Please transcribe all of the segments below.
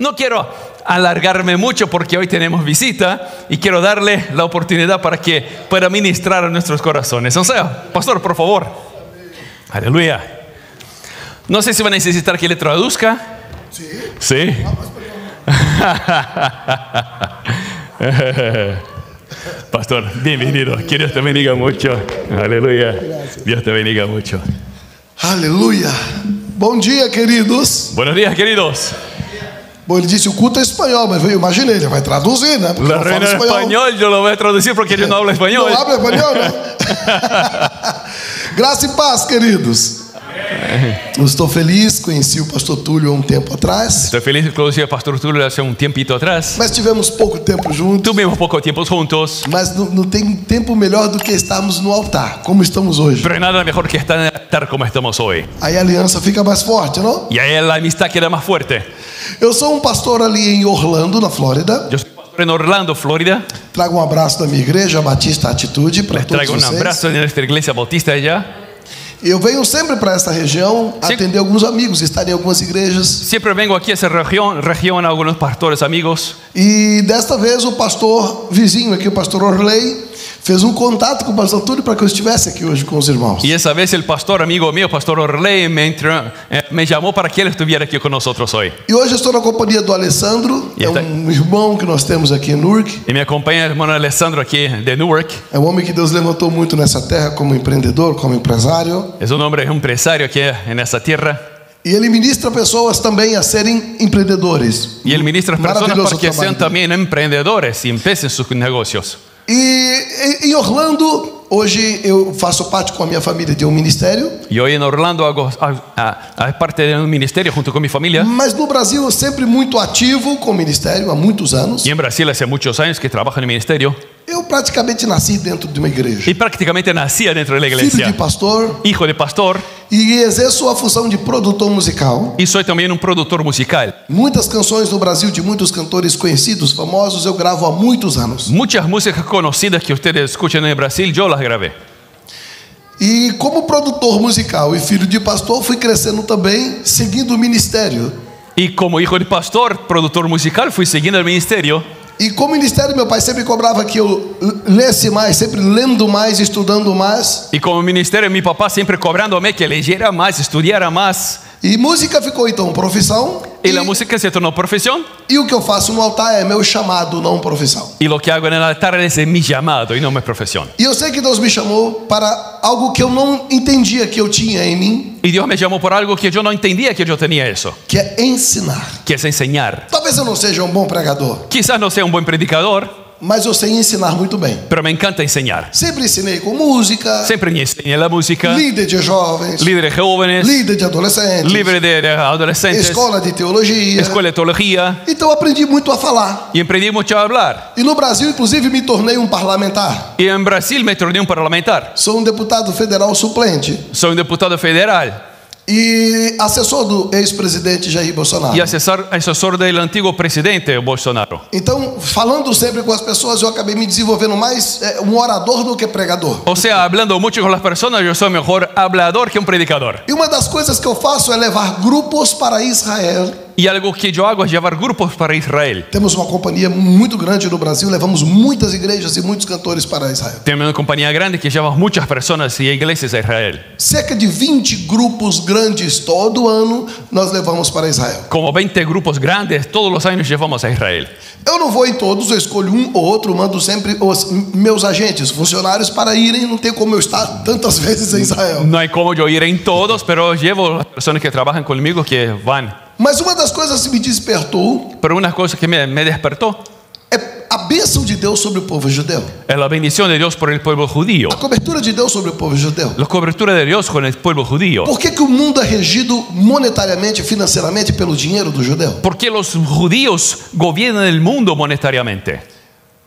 no quiero alargarme mucho porque hoy tenemos visita y quiero darle la oportunidad para que pueda ministrar a nuestros corazones. O sea, pastor, por favor. Aleluya. No sé si va a necesitar que le traduzca. Sí. Sí. Pastor, bienvenido. Que Dios te bendiga mucho. Aleluya. Dios te bendiga mucho. Aleluia. Bom dia, queridos. Buenos días, queridos. Bom, ele disse o culto é espanhol, mas eu imaginei, ele vai traduzir, né? Porque La eu não falo reina español, yo lo voy a traducir porque yo no hablo español. Não habla espanhol, né? Graça e paz, queridos. Eu estou feliz, conheci o pastor Túlio há tempo atrás. Estoy feliz de conocer al pastor Tulio hace un tiempito atrás. Mas tivemos pouco tempo juntos. Tuvimos poco tiempo juntos. Mas não tem tempo melhor do que estarmos no altar, como estamos hoje. Pero nada mejor que estar como estamos hoy. Aí a aliança fica mais forte, não? Y ahí la amistad queda más fuerte. Eu sou pastor ali em Orlando, na Flórida. Yo soy pastor en Orlando, Florida. Trago abraço da minha igreja, Batista Atitude, para Les todos traigo un vocês. abrazo de nuestra iglesia bautista allá. Eu venho sempre para essa região atender alguns amigos, estar em algumas igrejas. Siempre vengo aquí a esa región a algunos pastores amigos. E desta vez o pastor vizinho aqui, o pastor Orley, fez contato com o pastor Túlio para que eu estivesse aqui hoje com os irmãos. Y esa vez el pastor amigo mío, pastor Orley, me llamó para que él estuviera aquí con nosotros hoy. E hoje eu estou na companhia do Alessandro, E é está- irmão que nós temos aqui em Newark. Y me acompaña el hermano Alessandro aquí de Newark. É homem que Deus levantou muito nessa terra como empreendedor, como empresário. Es un hombre empresario aquí en esta tierra. E ele ministra pessoas também a serem empreendedores. Y él ministra a personas Maravilhoso para que trabalho sean dele. también emprendedores y empiecen sus negocios. E em Orlando, hoje eu faço parte com a minha família de ministério. Y hoy en Orlando hago parte de un ministerio junto con mi familia. Mas no Brasil eu sempre muito ativo com o ministério há muitos anos. Y en Brasil hace muchos años que trabajo en el ministerio. Eu praticamente nasci dentro de uma igreja. Y prácticamente nacía dentro de la Filho iglesia. de pastor Hijo de pastor. e exerço a função de produtor musical. Y soy también un productor musical. Muitas canções no Brasil de muitos cantores conhecidos, famosos, eu gravo há muitos anos. Muchas músicas conocidas que ustedes escuchan en Brasil, yo las grabé. E como produtor musical e filho de pastor, fui crescendo também, seguindo o ministério. Y como hijo de pastor, productor musical, fui siguiendo el ministerio. E como ministério, meu pai sempre cobrava que eu lesse mais, sempre lendo mais, estudando mais. Y como ministerio, mi papá siempre cobrándome que leyera más, estudiara más. E música ficou então profissão. Y la música se tornó profesión. E o que eu faço no altar é meu chamado, não profissão. Y lo que hago en el altar es mi llamado y no mi profesión. E eu sei que Deus me chamou para algo que eu não entendia que eu tinha em mim, Y Dios me llamó por algo que yo no entendía que yo tenía eso, que é ensinar. que es enseñar. Talvez eu não seja bom pregador, Quizás no sea un buen predicador, mas eu sei ensinar muito bem. pero me encanta enseñar. Sempre ensinei com música, Siempre enseñé la música, líder de jovens, líder de jóvenes, líder de adolescentes, líder de adolescentes, escola de teologia. escuela de teología. Então aprendi muito a falar. Y aprendí mucho a hablar. E no Brasil, inclusive, me tornei parlamentar. Y en Brasil me torné un parlamentar. Sou deputado federal suplente Soy un diputado federal e assessor do ex-presidente Jair Bolsonaro. y asesor del antiguo presidente Bolsonaro. Então, falando sempre com as pessoas, eu acabei me desenvolvendo mais orador do que pregador. O sea, hablando mucho con las personas, yo soy mejor hablador que un predicador. E uma das coisas que eu faço é levar grupos para Israel. Y algo que yo hago es llevar grupos para Israel. Temos uma companhia muito grande no Brasil, levamos muitas igrejas e muitos cantores para Israel. Tenemos una compañía grande que lleva muchas personas y iglesias a Israel. Cerca de 20 grupos grandes todo ano nós levamos para Israel. Como 20 grupos grandes, todos los años llevamos a Israel. Eu não vou em todos, eu escolho um ou outro, mando sempre os meus agentes, funcionários para irem, não tem como eu estar tantas vezes em Israel. No hay como yo ir en todos, pero llevo las personas que trabajan conmigo que van. Mas uma das coisas que me despertou Pero una cosa que me despertó é a bênção de Deus sobre o povo judeu. es la bendición de Dios por el pueblo judío. A cobertura de Deus sobre o povo judeu. La cobertura de Dios con el pueblo judío. Por que o mundo é regido monetariamente, financeiramente pelo dinheiro do judeu? Porque los judíos gobiernan el mundo monetariamente.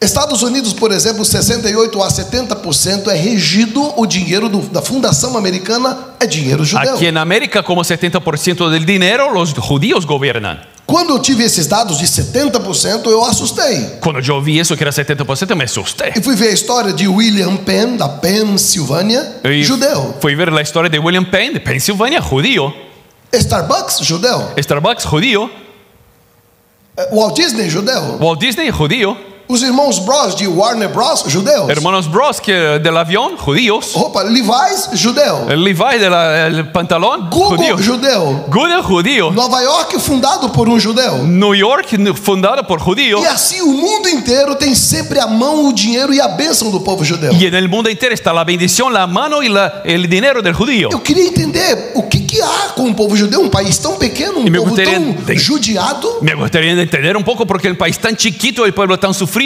Estados Unidos, por exemplo, 68 a 70% é regido o dinheiro da fundação americana é dinheiro judeu. Aquí en América, como 70% del dinero, los judíos gobiernan. Quando eu tive esses dados de 70%, eu assustei. Cuando yo vi eso que era 70%, me asusté. E fui ver a história de William Penn, da Pensilvânia, Y judeu. fui ver la historia de William Penn, de Pensilvania, judío. Starbucks, judeu. Starbucks, judío. Walt Disney, judeu. Walt Disney, judío. Os irmãos Bros de Warner Bros, judeus. Hermanos Bros que del avión, judíos. Opa, Levi's, judeu. El Levi del pantalón, Google, judío. judeu. Google, judío. Nova York, fundado por um judeu. New York, fundado por judíos. E assim o mundo inteiro tem sempre a mão, o dinheiro e a bênção do povo judeu. Y en el mundo entero está la bendición, la mano y el dinero del judío. Eu queria entender o que há com o povo judeu, um país tão pequeno, um povo tão judiado. Me gustaría entender un poco porque el país tan chiquito, el pueblo tan sufrido,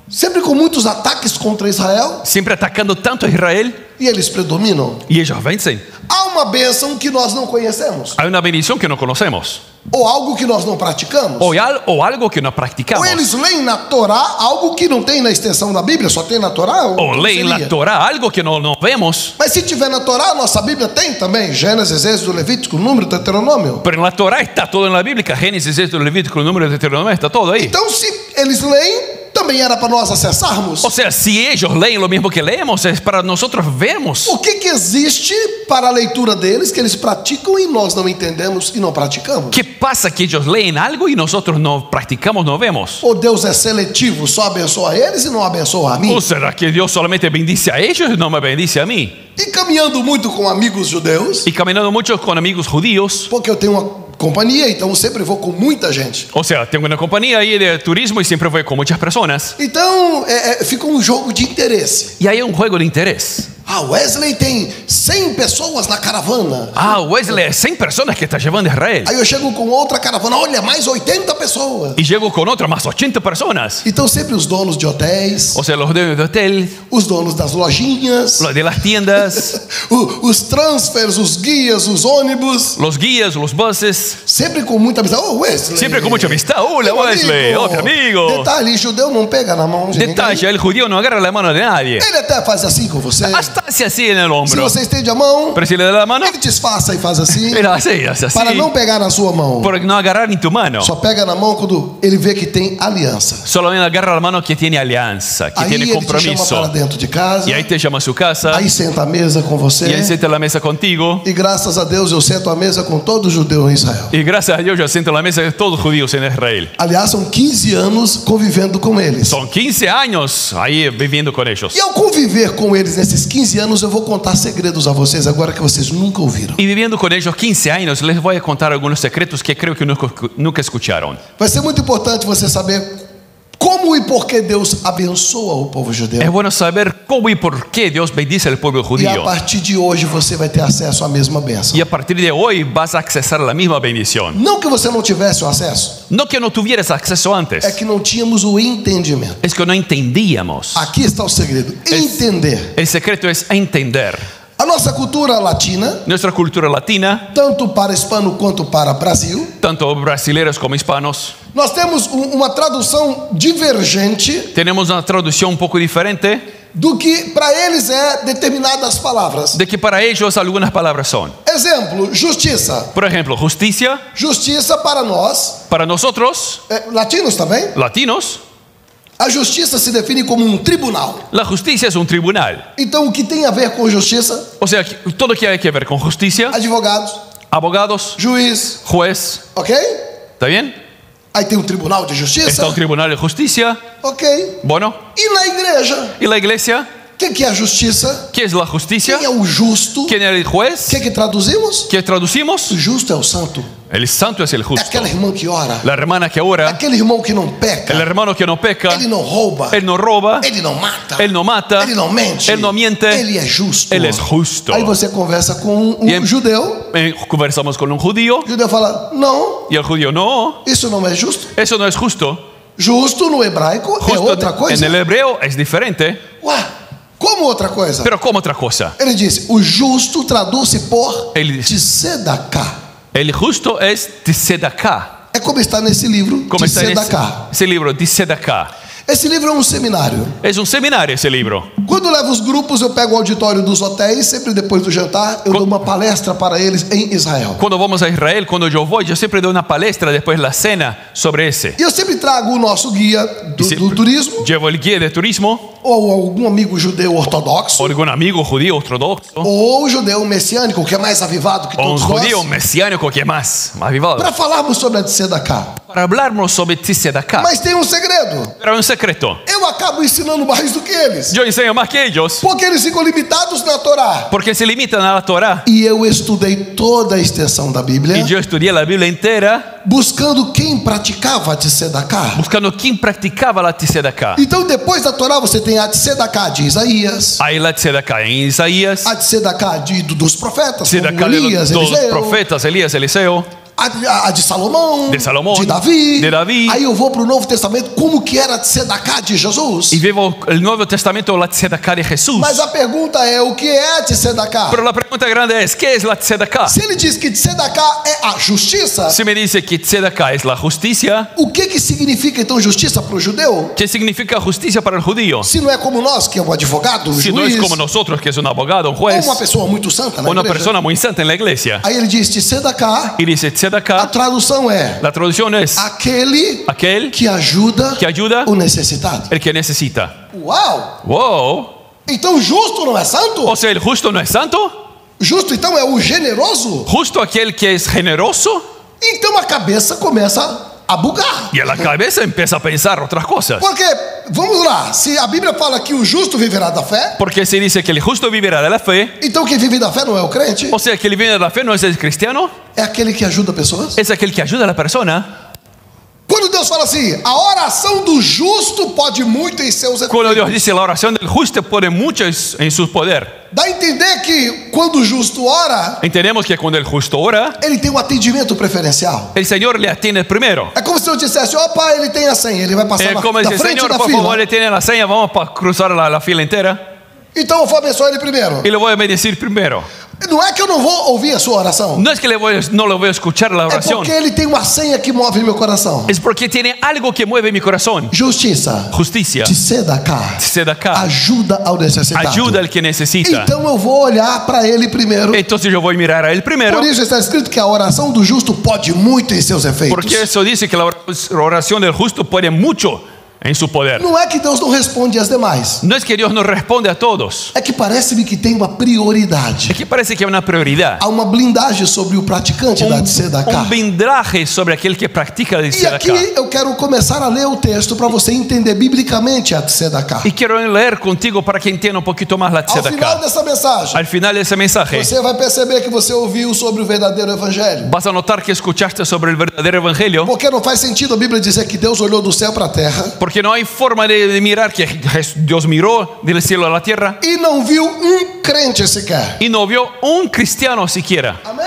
sempre com muitos ataques contra Israel, siempre atacando tanto a Israel, e eles predominam. y ellos vencen. Há uma bênção que nós não conhecemos, Hay una bendición que no conocemos, ou algo que nós não praticamos. o algo que no Ou practicamos. eles leem na Torá algo que não tem na extensão da Bíblia, só tem na Torá? O leen la Torah, algo que no vemos. Mas se tiver na Torá, nossa Bíblia tem também Gênesis, Êxodo, Levítico, Número, Deuteronômio. Pero en la Torah está todo en la Bíblia, Génesis, Éxodo, Levítico, Número, Deuteronomio, está todo ahí. Então, se eles leem, também era para nós acessarmos. O sea, si ellos leen lo mismo que leemos, es para nosotros vermos. O que existe para a leitura deles que eles praticam e nós não entendemos e não praticamos? ¿Qué pasa que ellos leen algo y nosotros no practicamos, no vemos? Ou Deus é seletivo, só abençoa eles e não abençoa a mim? ¿O será que Dios solamente bendice a ellos y no me bendice a mí? E caminhando muito com amigos judeus, Y caminando mucho con amigos judíos. porque eu tenho uma companhia, então sempre vou com muita gente. O sea, tengo una compañía ahí de turismo y siempre voy con muchas personas. Então fica um jogo de interesse. Y hay un juego de interés. Wesley tem 100 pessoas na caravana. Wesley, 100 personas que está llevando a Israel. Aí eu chego com outra caravana, olha, mais 80 pessoas. Y llego con otra, más 80 personas. Então sempre os donos de hotéis, O sea, los dueños de hotel, os donos das lojinhas, los de las tiendas, os transfers, os guias, os ônibus, los guías, los buses. sempre com muita amizade. Wesley. Siempre con mucha amistad. Hola, Meu Wesley, amigo. otro amigo. Detalhe, judeu não pega na mão de ninguém. Detalle, el judío no agarra la mano de nadie. Ele até faz assim com você. Hasta hace así en el Se hombro. você estende a mão, Pero si le da la mano, ele disfarça e faz assim, él hace así. para não pegar na sua mão. Por no agarrar ni tu mano. Só pega na mão quando ele vê que tem aliança. Solamente agarra la mano que tiene alianza, que Aí tiene ele te chama compromiso. para dentro de casa, Y ahí te llama a su casa. aí senta à mesa com você. Y ahí sienta a la mesa contigo. E graças a Deus eu sento à mesa com todo judeu em Israel. Y gracias a Dios yo siento a la mesa de todos los judíos en Israel. Aliás, são 15 anos convivendo com eles. Son 15 años ahí viviendo con ellos. E ao conviver com eles nesses 15 anos, eu vou contar segredos a vocês agora que vocês nunca ouviram. Y viviendo con ellos 15 años, les voy a contar algunos secretos que creo que nunca escucharon. Vai ser muito importante você saber como e por que Deus abençoa o povo judeu. Es bueno saber cómo y por qué Dios bendice al pueblo E a judío. partir de hoje você vai ter acesso à mesma bênção. Y a partir de hoy vas a accesar a la misma bendición. Não que você não tivesse o acesso, No que no tuvieras acceso antes, é que não tínhamos o entendimento. es que no entendíamos. Aqui está o segredo: entender. El secreto es entender. A nossa cultura latina, Nuestra cultura latina, tanto para hispano quanto para Brasil, tanto brasileños como hispanos, nós temos uma tradução divergente tenemos una traducción un poco diferente do que para eles é determinadas palavras. de que para ellos algunas palabras son. Exemplo, justiça. Por ejemplo, justicia, Justiça para nós, para nosotros, latinos também, latinos, a justiça se define como um tribunal. la justicia es un tribunal. Então, o que tem a ver com justiça? O sea, todo que hay que ver con justicia, Advogados, abogados, juiz, juez, ok? ¿está bien? Aí tem um tribunal de justiça, Está un tribunal de justicia, ok? bueno. E na igreja, ¿Y la iglesia? o que é a justiça? ¿Qué es la justicia? Quem é o justo? ¿Quién es el juez? O que traduzimos? ¿Qué traducimos? O justo é o santo. El santo es el É justo. aquela irmã que ora, La hermana que ora, aquele irmão que não peca, el hermano que no peca, ele não rouba, él no roba, ele não mata, él no mata, ele não mente, él no miente, ele é justo. él es justo. Aí você conversa com um E- judeu, Conversamos con un judío o judeu fala, não, y el judío no, isso não é justo. eso no es justo. Justo no hebraico é Justo outra en coisa. el hebreo es diferente, Ué, como outra coisa? pero como otra cosa. Ele disse, o justo traduz-se por Ele disse- tzedaká. El justo es tzedaká. É como está nesse livro, Como está en tzedaká. ese libro, tzedaká. Esse livro é um seminário. Es un seminario ese libro. Quando eu levo os grupos, eu pego o auditório dos hotéis, sempre depois do jantar, eu dou uma palestra para eles em Israel. Cuando vamos a Israel, cuando yo voy, yo siempre doy una palestra después de la cena sobre ese. E eu sempre trago o nosso guia do turismo, Llevo el guía de turismo, ou algum amigo judeu ortodoxo, o algún amigo judío ortodoxo, ou judeu messiânico, que é mais avivado que o un todos judío nós, mesiánico que es más vivado. para falarmos sobre a Tzedakah. Para hablarnos sobre Tzedakah. Mas tem um segredo. Pero hay un secreto. Eu acabo ensinando mais do que eles, Yo enseño más que ellos porque eles ficam limitados na Torá. porque se limitan a la Torah. E eu estudei toda a extensão da Bíblia, Y yo estudié la Biblia entera buscando quem praticava a Tzedakah. buscando quién practicaba la Tzedakah. Então, depois da Torá, você tem a Tzedakah de Isaías, Hay la Tzedakah en Isaías, a Tzedakah dos profetas, como Tzedakah de Elias, los Eliseu, profetas, Elías, Eliseo, a de Salomão, de Salomão, de Davi. de Davi. Aí eu vou para o Novo Testamento, como que era a Tzedakah de Jesus. y vivo el Nuevo Testamento, la Tzedakah de Jesús. Mas a pergunta é, o que é a Tzedakah? Pero la pregunta grande es, ¿qué es la Tzedakah? Se ele diz que Tzedakah é a justiça, Si me dice que Tzedakah es la justicia, o que significa então justiça para o judeu? ¿qué significa justicia para el judío? Se não é como nós, que é um advogado, um Si no juiz, es como nosotros, que es un abogado, un ou juez, uma pessoa muito santa na una igreja. persona muy santa en la iglesia. Aí ele diz Tzedakah, Y dice a Tzedakah, tradução é la traducción es aquele aquel que ajuda que ayuda o necessitado. el que necesita. Uau! Wow. Então justo não é santo? O sea, ¿el justo no es santo? Justo então é o generoso? ¿Justo aquel que es generoso? Então a cabeça começa a bugar. Y a la cabeza empieza a pensar otras cosas. Porque, vamos lá, se a Bíblia fala que o justo viverá da fé, Porque se dice que el justo vivirá de la fe, então quem vive da fé não é o crente? o sea, que el vive de la fe no es el cristiano, É aquele que ajuda pessoas? es aquel que ayuda a la persona. Quando Deus fala assim, a oração do justo pode muito em seus Cuando Dios efeitos, dice la oración del justo pone mucho en su poder. dá a entender que quando o justo ora, Entendemos que cuando el justo ora, ele tem um atendimento preferencial. el Señor le atiende primero. É como se eu dissesse, opa, ele tem a senha, ele vai passar Como na dice, frente Señor, da por favor, fila. le tiene la seña, vamos para cruzar la fila entera. Então eu vou abençoar ele primeiro. Y le voy a bendecir primero. Não é que eu não vou ouvir a sua oração. No es que no le voy a escuchar la É oración, porque ele tem uma senha que move meu coração. es porque tiene algo que mueve mi corazón. Justiça. Justicia, Tzedakah. Tzedakah, Ajuda ao necessitado. ayuda al que necesita. Então eu vou olhar para ele primeiro. Entonces yo voy a mirar a él primero, Por isso está escrito que a oração do justo pode muito em seus efeitos. porque eso dice que la oración del justo puede mucho en su poder. Não é que Deus não responde às demais. No es que Dios no responde a todos, É que parece-me que tem uma prioridade. es que parece que hay una prioridad, Há uma blindagem sobre o praticante da Tzedakah. un blindaje sobre aquel que practica el E aqui Tzedakah. eu quero começar a ler o texto para você entender biblicamente a Tzedakah. Y quiero leer contigo para que entienda un poquito más la Ao final Tzedakah. dessa mensagem, Al final de ese mensaje, você vai perceber que você ouviu sobre o verdadeiro evangelho. vas a notar que escuchaste sobre el verdadero evangelio, Porque não faz sentido a Bíblia dizer que Deus olhou do céu para a terra porque no hay forma de mirar que Dios miró del cielo a la tierra e não viu crente sequer. y no vio un cristiano siquiera. Amém?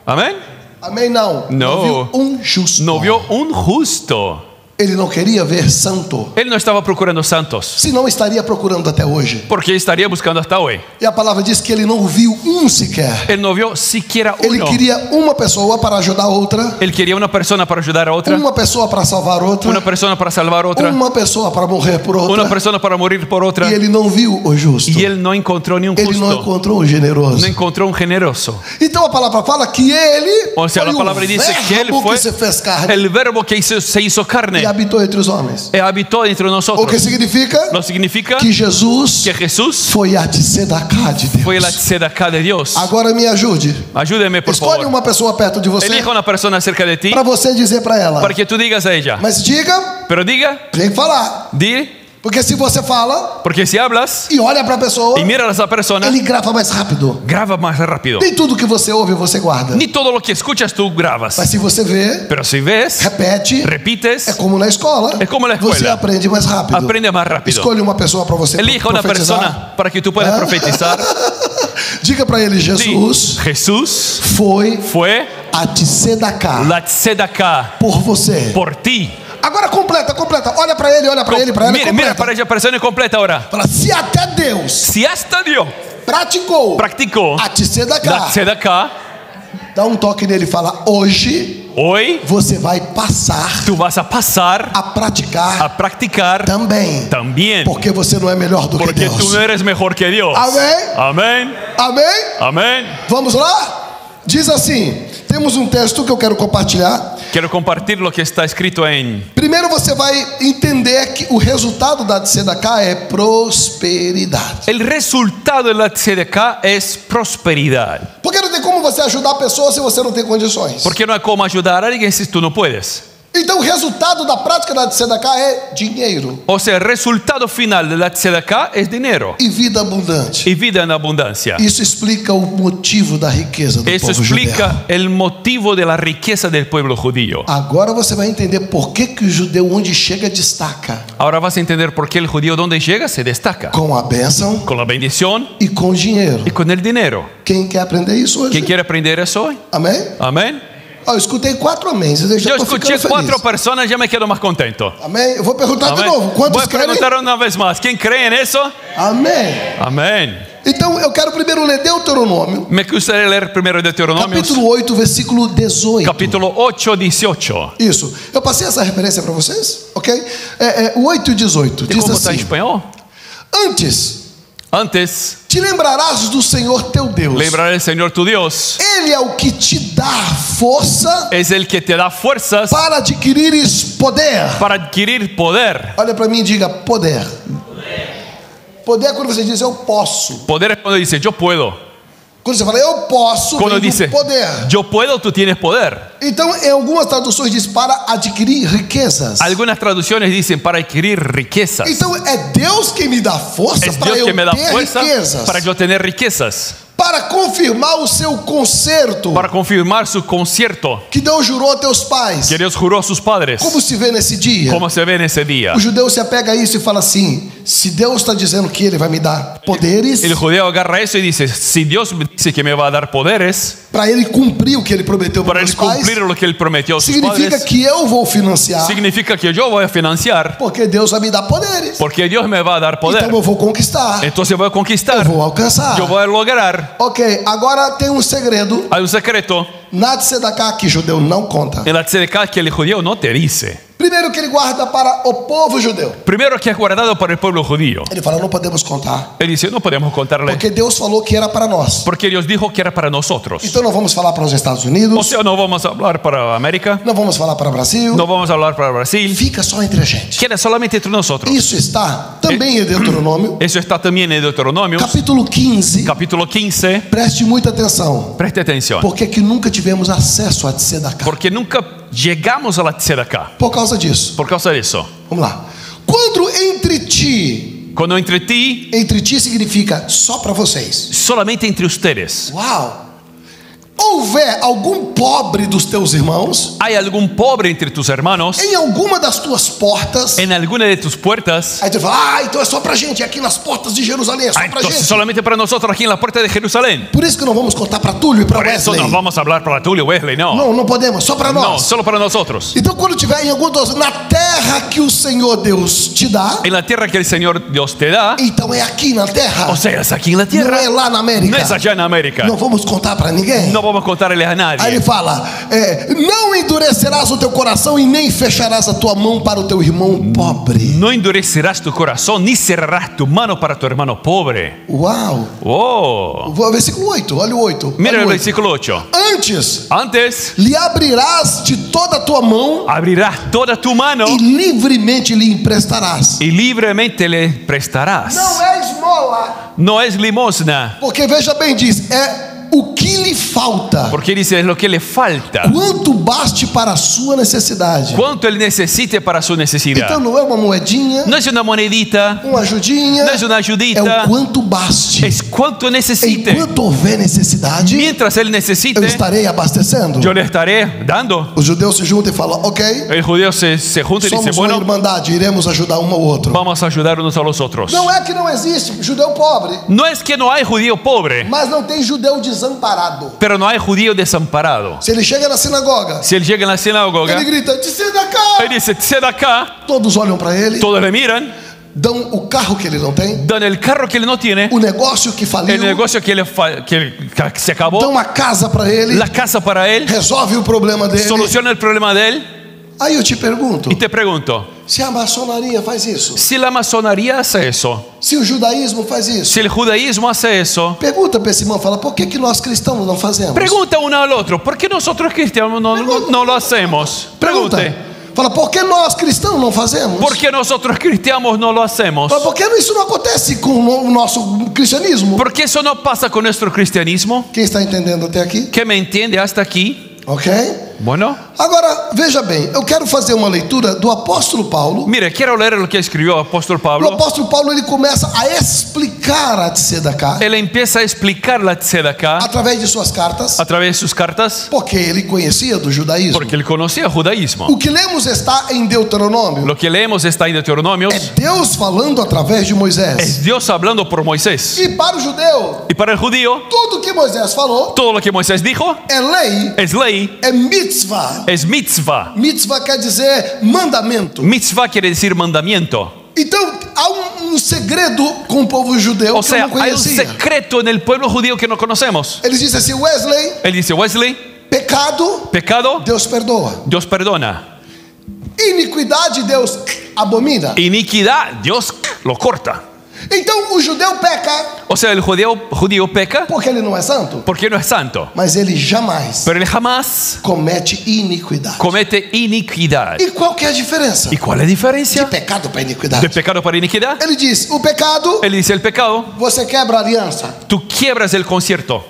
Amén. Amém não. Não. Viu justo. No vio un justo. Ele não queria ver santo. Él no estaba procurando santos, Se não estaria procurando até hoje. porque estaría buscando hasta hoy. E a palavra diz que ele não viu sequer. Él no vio siquiera Ele uno. queria uma pessoa para ajudar outra, Él quería una persona para ayudar a otra, uma pessoa para salvar outra, una persona para salvar otra, uma pessoa para morrer por una outra. persona para morir por otra. E ele não viu o justo. Y él no encontró ni un Ele não justo, encontrou o generoso. no encontró un generoso. Então a palavra fala que ele O sea, foi la palabra dice que él verbo fue que se fez carne el verbo que se hizo e carne habitou entre os homens. y habitó entre O que nosotros. significa Lo significa que Jesus que Jesús foi a Tzedakah de fue la Deus. Tzedakah de Dios. Agora me ajude. Ayúdeme, por Escolhe favor. uma pessoa perto de você Elija una persona cerca de ti para você dizer para ela. para que tú digas a ella. Mas diga, Pero diga, tem que falar. di, Porque se você fala porque si hablas e olha para a pessoa, y miras a esa persona, ele grava mais rápido. graba más rápido. Nem tudo que você ouve você guarda. Ni todo lo que escuchas tú grabas. Mas se você vê, Pero si ves, repete, é repites, como na escola. É como na Você escola. aprende mais rápido. aprende más rápido. Escolha uma pessoa para você Elija una profetizar. persona para que tú puedas profetizar. Diga para ele, Di, Jesus Jesús foi fue a Tzedakah la Tzedakah por você. por ti. Agora completa. Olha para ele, para ela. Mira, mira para ella persona completa ahora. Fala, se até Deus Si hasta Dios praticou practicó a la Tzedakah, Tzedakah, Dá um toque nele e fala: hoje hoy você vai passar tú vas a pasar a praticar a practicar também. también, Porque você não é melhor do que porque tú Deus. no eres mejor que Dios. Amém? Amén. Amém? Amén. Vamos lá? Diz assim, temos um texto que eu quero compartilhar. Quiero compartir lo que está escrito en... Primeiro você vai entender que o resultado da tzedakah é prosperidade. El resultado de la tzedakah es prosperidad. Porque não tem como você ajudar a pessoa se você não tem condições. Porque no hay como ayudar a alguien si tú no puedes. Então o resultado da prática da tzedakah é dinheiro O sea, el resultado final de la tzedakah es dinero e vida abundante. y vida en abundancia. Isso explica o motivo da riqueza do Eso povo explica judeu. el motivo de la riqueza del pueblo judío. Agora você vai entender por que o judeu onde chega destaca. Ahora vas a entender por qué el judío donde llega se destaca. Com a bênção Con la bendición e com dinheiro. y con el dinero. Quem quer aprender isso hoje? ¿Quién quiere aprender eso hoy? Amém? Amén. Ó, eu escutei 4 améns. Eu já Yo tô escuché ficando 4 feliz. personas, ya me quedo más contento. Amém? Eu vou perguntar de Amén. novo. Voy Quantos a querem? preguntar una vez más. ¿Quién cree en eso? Amém. Amén. Então eu quero primeiro ler Deuteronômio, Me gustaría leer primero Deuteronomios, capítulo 8, versículo 18. capítulo 8, 18. Isso. Eu passei essa referência para vocês? Ok? O 8 e 18. ¿Cómo Diz está en assim: español? Antes te lembrarás do Senhor teu Deus. Lembrar el Señor tu Dios. Ele é o que te dá força Es el que te da fuerzas para adquirires poder. para adquirir poder. Olha para mim e diga poder. Poder é quando você diz eu posso. Poder es cuando dice yo puedo. Quando você fala eu posso, Cuando vem do dice poder. yo puedo, tú tienes poder. Então, em algumas traduções diz para adquirir riquezas. Algunas traducciones dicen para adquirir riquezas. Então é Deus quem me dá força Es para Dios eu que me da ter fuerza riquezas. para yo tener riquezas. Para confirmar o seu concerto Para confirmar su concierto que Deus jurou a teus pais. que Dios juró a sus padres. Como se vê nesse dia? Como se ve en ese día. O judeu se apega a isso e fala assim: se Deus está dizendo que Ele vai me dar poderes El judío agarra eso y dice, si Dios me dice que me va a dar poderes para Ele cumprir o que Ele prometeu para para os él pais, cumplir lo que él prometió a sus significa padres, que eu vou financiar, significa que yo voy a financiar porque Deus vai me dar poderes. porque Dios me va a dar poder. Então eu vou conquistar, Entonces voy a eu conquistar, vou alcançar. yo voy a lograr. Ok, agora tem um segredo Hay un secreto na tzedakah que judeu não conta. en la tzedakah que el judío no te dice. Primeiro que ele guarda para o povo judeu. Primero que es guardado para el pueblo judío. Ele fala, não podemos contar, Él dice, no podemos contarle porque Deus falou que era para nós. porque Dios dijo que era para nosotros. Então não vamos falar para os Estados O Unidos, sea, no vamos a hablar para América, não vamos falar para o Brasil, no vamos a hablar para Brasil, fica só entre a gente. queda solamente entre nosotros. Isso está também em Deuteronômio, Eso está también en Deuteronomios, capítulo 15. capítulo 15. Preste muita atenção, Preste atención, porque que nunca tivemos acesso a tzedakah. porque nunca llegamos a la tzedakah Por causa disso. por causa de eso. Vamos lá. Quando entre ti Entre ti, significa só para vocês. solamente entre ustedes, Uau! Houver algum pobre dos teus irmãos hay algún pobre entre tus hermanos em alguma das tuas portas, en alguna de tus puertas. aí tu fala, então é só pra gente aqui nas portas de Jerusalém, é só pra Entonces gente. solamente para nosotros aquí en la puerta de Jerusalén. Por isso que não vamos contar para Túlio e para Por eso Wesley. no vamos a hablar para Tulio Wesley, no. Não, não podemos, só para No, nós. solo para nosotros. Então quando tiver em algum dos, na terra que o Senhor Deus te dá, En la tierra que el Señor Dios te da, então é aqui na terra, o sea, es aquí en la não tierra, é lá na América. no es allá en América. Não vamos contar para ninguém. No vamos a contarle a Aí ele nadie. fala, não endurecerás o teu coração e nem fecharás a tua mão para o teu irmão pobre. No endurecerás tu corazón ni cerrarás tu mano para tu hermano pobre. Uau! Oh, Versículo 8, olha o 8. mira olha el o 8. versículo 8. Antes, Antes lhe abrirás de toda a tua mão abrirás toda tu mano e livremente lhe emprestarás. y libremente le prestarás. Não é esmola, No es limosna, porque veja bem, diz, é o que lhe falta, porque dice es lo que le falta. quanto baste para a sua necessidade. Cuánto él necesite para su Então necesidad. não é uma moedinha, No es una monedita, uma ajudinha, no es una é ayudita, o quanto baste. es cuánto necesite. Enquanto houver necessidade, Mientras él necesite, eu estarei abastecendo. yo le estaré dando. Os judeus se juntam e falam, ok, El judío se junta y dice, somos uma bueno, irmandade, iremos ajudar um ao outro. vamos a ayudar unos a los otros. Não é que não existe judeu pobre, No es que no hay judío pobre, mas não tem judeu desamparado. pero no hay judío desamparado. Se ele chega na sinagoga, Si él llega en la sinagoga, ele grita, "Desce da cá!" él dice, sé de acá, Todos olham para ele, todos le miran, dão o carro que ele não tem, dan el carro que él no tiene, o negócio que faliu, el negocio que se acabó, dão a casa para ele, la casa para él, resolve o problema dele. soluciona el problema de él. Aí eu te pergunto, Y te pregunto, se a maçonaria faz isso, si la masonería hace eso, se o judaísmo faz isso, si el judaísmo hace eso, pergunta para esse irmão, fala, por que nós cristãos não fazemos? pregunta uno al otro, ¿por qué nosotros cristianos no lo hacemos? Pregunte, Fala, por que nós cristãos não fazemos? ¿por qué nosotros cristianos no lo hacemos? Fala, por que isso não acontece com o nosso cristianismo? ¿Por qué eso no pasa con nuestro cristianismo? Quem está entendendo até aqui? ¿Que me entiende hasta aquí? Ok? Bueno, Agora, veja bem, eu quero fazer uma leitura do apóstolo Paulo. mire, quiero leer lo que escribió el apóstol O Pablo. apóstolo Paulo, ele começa a explicar a Tzedakah Él empieza a explicar la tzedakah através de suas cartas, a través de sus cartas, porque ele conhecia do judaísmo. porque él conocía el judaísmo. O que lemos está em Deuteronômio. Lo que leemos está en Deuteronomios. É Deus falando através de Moisés. Es Dios hablando por Moisés. E para o judeu, Y para el judío, tudo que Moisés falou todo lo que Moisés dijo é lei, es ley, é mitzvah. es mitzvah. Mitzvah quer dizer mandamento. Mitzvah quiere decir mandamiento. Então, há um segredo com o povo judeu O que eu sea, não hay un conhecia. secreto en el pueblo judío que no conocemos. Eles dizem assim, Wesley, Él dice, Wesley, pecado, pecado, Deus perdoa. Dios perdona. Iniquidade, Deus abomina. Iniquidad, Dios lo corta. Então, o judeu peca O sea, el judío peca porque ele não é santo, porque no es santo. mas ele jamais Pero él jamás comete iniquidade. comete iniquidad. E qual que é a diferença ¿Y cuál es la de diferencia pecado para de iniquidade? pecado para iniquidad? Ele diz, o pecado, Él dice, el pecado, você quebra a aliança. tú quiebras el concierto.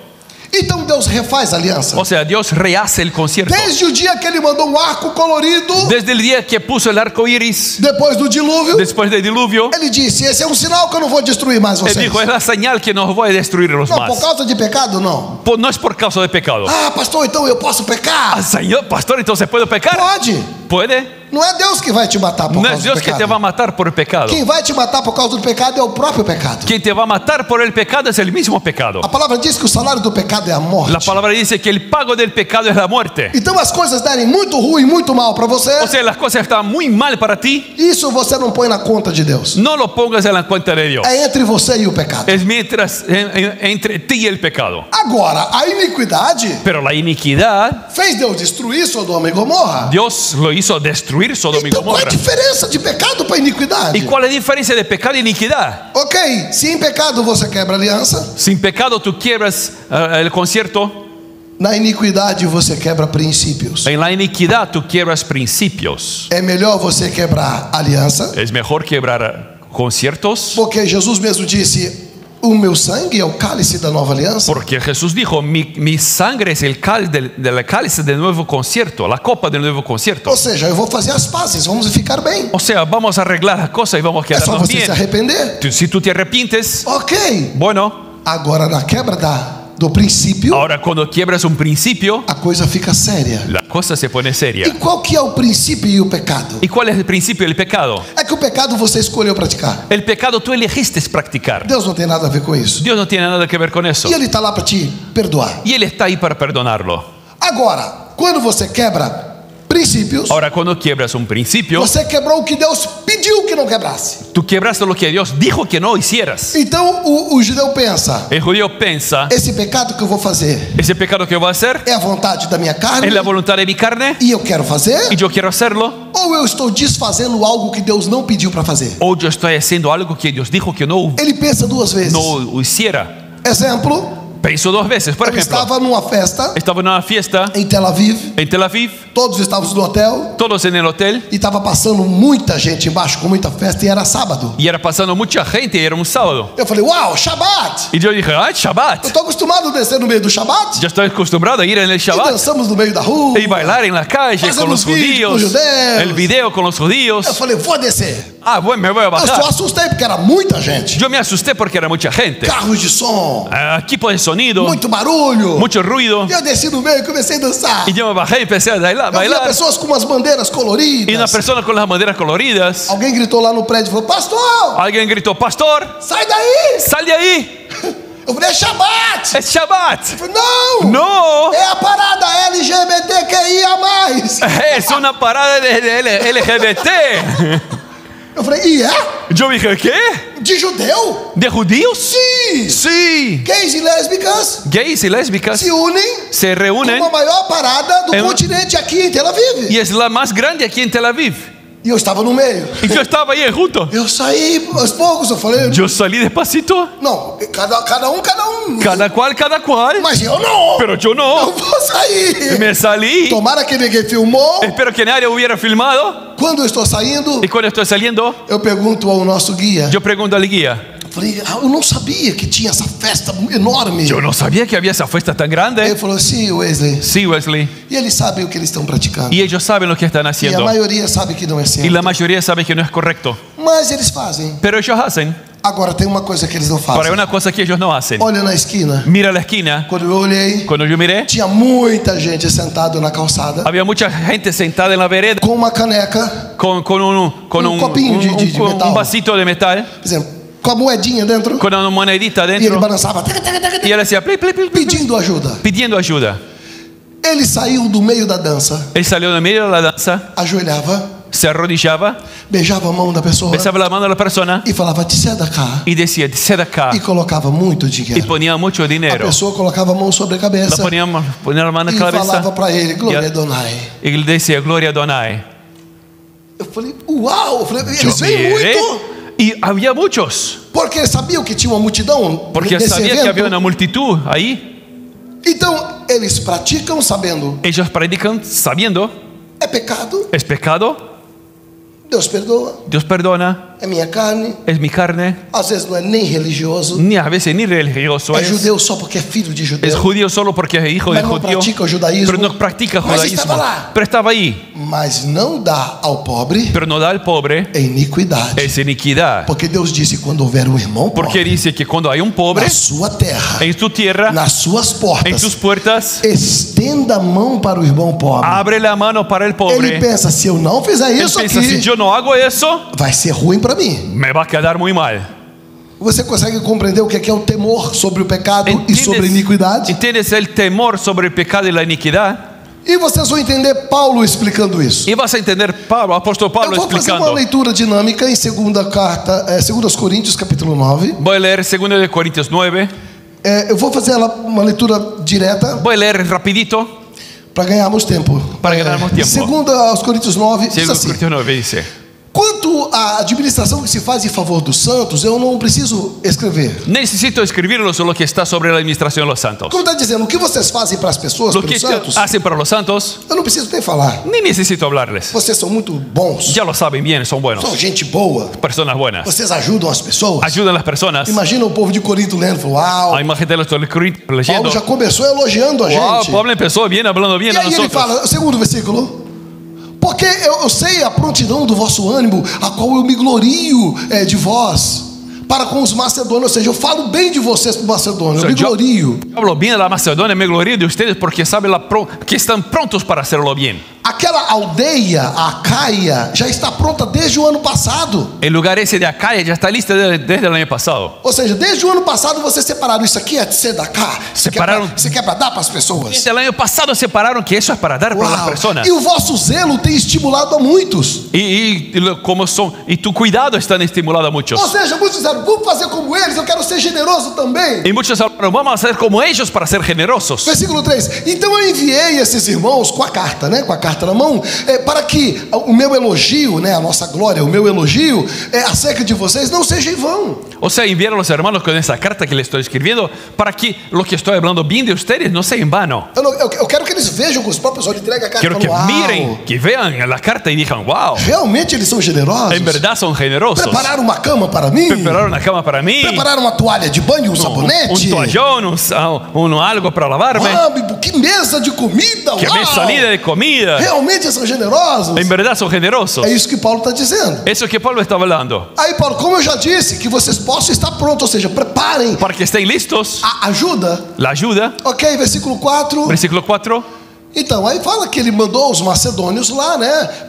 Então Deus refaz a aliança. O sea, Dios rehace el concierto. Desde o dia que ele mandou um arco colorido, Desde el día que puso el arco iris, depois do dilúvio, después del diluvio, ele disse, esse é um sinal que eu não vou destruir mais él vocês. dijo, es la señal que nos voy a destruir los Não, por más. causa de pecado, não. No es por causa de pecado. Ah, pastor, então eu posso pecar? Ah, Señor, pastor, entonces ¿puedo pecar? Pode. Puede. Não é Deus que vai te matar por No causa es do Dios que te pecado. va a matar por el pecado. Quem vai te matar por causa do pecado é o próprio pecado. Quien te va a matar por el pecado es el mismo pecado. A palavra diz que o salário do pecado é a morte. La palabra dice que el pago del pecado es la muerte. Então as coisas derem muito ruim, muito mal para você, O sea, las cosas están muy mal para ti. isso você não põe na conta de Deus. No lo pongas en la cuenta de Dios. É entre você e o pecado. Es mientras entre ti y el pecado. Agora, a iniquidade Pero la iniquidad, fez Deus destruir Sodoma e Gomorra. Dios lo hizo destruir Sodoma y Então qual é a Gomorra. diferença de pecado para iniquidade? ¿Y cuál es la diferencia de pecado y iniquidad? Ok, se em pecado você quebra aliança, Sin pecado tú quiebras el concierto. na iniquidade você quebra princípios. En la iniquidad tú quiebras principios. É melhor você quebrar aliança, Es mejor quebrar conciertos. porque Jesus mesmo disse, o meu sangue é o cálice da nova aliança. Porque Jesús dijo, mi sangre es el cálice del nuevo concierto, la copa del nuevo concierto. Ou seja, eu vou fazer as pazes, vamos ficar bem. O sea, vamos a arreglar las cosas y vamos a É só quedarnos você se bien. arrepender. Si tú te arrepientes, Ok. bueno, Agora, na quebra do princípio, ahora cuando quiebras un principio, a coisa fica séria. la cosa se pone E seria. qual que é o princípio e o pecado? ¿Y cuál es el principio del pecado? É que o pecado você escolheu praticar. El pecado tú elegiste practicar. Deus não tem nada a ver com isso. Dios no tiene nada que ver con eso. E Ele está lá para te perdoar. Y Él está ahí para perdonarlo. Agora, quando você quebra princípios, Ahora cuando quiebras un principio, você quebrou o que Deus pediu que não quebrasse. tú quebraste lo que Dios dijo que no hicieras. Então o judeu pensa, El judío piensa, esse pecado que eu vou fazer ese pecado que yo voy a hacer é a vontade da minha carne es la voluntad de mi carne e eu quero fazer? y yo quiero hacerlo, Ou eu estou desfazendo algo que Deus não pediu para fazer? o yo estoy haciendo algo que Dios dijo que no Ele pensa duas vezes. hiciera. Exemplo, Pensó dos veces. Por eu ejemplo, estava numa festa estaba en una fiesta em Tel Aviv, en Tel Aviv, todos estávamos no hotel todos en el hotel, e estava passando muita gente embaixo com muita festa e era sábado. y era pasando mucha gente y era un sábado. Eu falei, uau, Shabbat! Y yo dije, ¡ay, Eu Shabbat! estou acostumado a descer no meio do Shabbat Yo estoy acostumbrado a ir en el e Shabbat dançamos no meio da rua. y bailar en la calle con Hacemos los vídeo con judíos, judeos. el video con los Eu judíos. falei, vou descer. Ah, bueno, me voy a Eu só bajar. assustei porque era muita gente. Yo me asusté porque era mucha gente. Carros de som, Equipo de sonido, muito barulho. mucho ruido. E eu desci no meio e comecei a dançar. Y yo me bajé y empecé a Eu via bailar. pessoas com umas bandeiras Y una coloridas. persona con las banderas coloridas. Alguém gritou lá no prédio e falou, pastor, Alguien gritó, pastor, sai daí. sal de ahí. Eu falei, é Shabbat. Es Shabbat. Eu falei, não. No, É a parada LGBTQIA+. es una parada de LGBT. Eu falei, e é? Yo dije, ¿qué? De judeu? ¿De judíos? Sim! Sí. Gays e lésbicas Gays y lésbicas se unem se reúnen como a maior parada do continente aqui em Tel Aviv. y es la más grande aquí en Tel Aviv. E eu estava no meio. Y yo estaba ahí junto. Eu saí aos poucos, eu falei, Yo salí despacito. não, cada um. Cada cual. Mas eu não. Pero yo Eu no. vou sair. Me salí. Tomara que ninguém filmou. Espero que nadie hubiera filmado. Quando eu estou saindo, Y cuando estoy saliendo, eu pergunto ao nosso guia. yo pregunto al guía. Falei, eu não sabia que tinha essa festa enorme. Yo no sabía que había esa fiesta tan Ele grande. falou, sim, Wesley. Sí, Wesley. E eles sabem o que eles estão praticando. Y ellos saben lo que están E a haciendo. maioria sabe que não é Y certo. la mayoría sabe que no es correcto. Mas eles fazem. Pero ellos hacen. Agora tem uma coisa que eles não Pero hay fazem. una cosa que ellos no hacen. Olha na esquina. Mira la esquina. Quando eu olhei, Cuando yo miré, tinha muita gente sentada na calçada había mucha gente sentada en la vereda com uma caneca, con un copinho de metal. un vasito de metal, por exemplo, com a moedinha dentro. con una monedita E ele dentro. balançava, Y él decía, "Pli, pli, pli, pli", pedindo ajuda. pidiendo ayuda. Ele saiu do meio da dança, Él salió de medio de la danza, ajoelhava, se arrodillaba, beijava a mão da pessoa besaba la mano de la persona e falava, tzedakah, y decía, "Sé de acá", e colocava muito y dinheiro. ponía mucho A dinero. pessoa colocava a mão sobre a La cabeça ponía la mano e en la falava cabeza para ele, Glória Ya. Adonai. y él decía, "Gloria a Donai". Eu falei, uau! Eu falei, Yo eles vêm miré, muito. y había muchos, Porque sabiam que tinha uma multidão porque nesse sabía que había evento. una multitud ahí. Então, eles praticam sabendo. Ellos predican sabiendo, É pecado, es pecado, Deus perdoa. Dios perdona, É minha carne. es mi carne. Às vezes não é nem religioso. Ni a veces ni religioso É es. judeu só porque é filho de Es judeu. judío solo porque es hijo de Mas não judío, pratica o judaísmo. pero no practica Mas judaísmo. estava lá. Pero estaba ahí, Mas não dá ao pobre pero no da al pobre, é iniquidade. es iniquidad. Porque Deus disse quando houver um irmão Porque pobre dice que cuando hay un pobre na sua terra, en su tierra, nas suas en sus portas, puertas, estenda a mão para o irmão pobre. abre la mano para el Ele pobre. pensa, se eu não fizer Él isso piensa, aqui, si yo no hago eso, vai ser ruim para mim. me va a quedar muy mal. Você consegue compreender o que é o temor sobre o pecado e sobre a iniquidade? ¿Entiendes el temor sobre el pecado y la iniquidad? E vocês vão entender Paulo explicando isso. Y vas a entender Pablo, apóstol Pablo Eu vou fazer uma explicando. leitura dinâmica em 2 Coríntios capítulo 9. Voy a leer 2 de Corintios 9. Eu vou fazer uma leitura direta Voy a leer rapidito para ganharmos tempo. para ganarmos tiempo. 2 Coríntios 9 diz 2 assim: Corintios 9 dice: quanto à administração que se faz em favor dos santos, eu não preciso escrever. necesito escribirlo sobre lo que está sobre la administración de los santos. Como está dizendo, o que vocês fazem para as pessoas, Lo para que os santos, hacen para los santos, eu não preciso nem falar. ni necesito hablarles. Vocês são muito bons, Ya lo saben bien, son buenos, são gente boa, personas buenas. vocês ajudam as pessoas. Ayudan a las personas. Imagina o povo de Corinto lendo, uau, Hay más gente de los Corintios leyendo. Paulo já começou elogiando a Wow, gente. Pablo empezó bien, hablando bien E a aí ele nosotros. fala, o segundo versículo: porque eu sei a prontidão do vosso ânimo, a qual eu me glorio de vós, para com os macedônios. Ou seja, eu falo bem de vocês para os macedônios, eu me glorio. Hablo bien de la Macedonia, me glorío de ustedes porque saben que están prontos para hacerlo bien. Aquela aldeia, a Acaia, já está pronta desde o ano passado. El lugar ese de Acaya ya está listo desde el año pasado. Ou seja, desde o ano passado vocês separaram isso aqui é de tzedakah. Separaram. Você quer para dar para as pessoas. Desde el año pasado separaron que eso es para dar para las Uau. personas. E o vosso zelo tem estimulado a muitos. Y tu cuidado están estimulando a muchos. Ou seja, muitos disseram, vamos fazer como eles, eu quero ser generoso também. Y muchos hablaron, vamos a hacer como ellos para ser generosos. Versículo 3: então eu enviei esses irmãos com a carta, com a carta na mão, para que o meu elogio, a nossa glória, o meu elogio acerca de vocês não seja em vão. O sea, enviaron a los hermanos con esa carta que les estoy escribiendo para que lo que estoy hablando bien de ustedes no sea en vano. Eu quero que eles vejam com os próprios olhos, entrega a carta. Quiero que Uau, miren, que vean la carta y digan, wow, realmente eles são generosos. en verdad son generosos. Prepararam uma cama para mim. Prepararon una cama para mí, Prepararam uma toalha de banho, um sabonete. un toallón, algo para lavarme, Que mesa de comida. que uau. me salida de comida. Realmente são generosos. En verdad son generosos. É isso que Paulo está dizendo. Eso que Pablo está hablando. Aí Paulo, como eu já disse, que vocês possam estar prontos, ou seja, preparem Para que estén listos, a ajuda. la ayuda. Ok, versículo 4. Versículo 4. Então, aí fala que ele mandou os macedônios lá,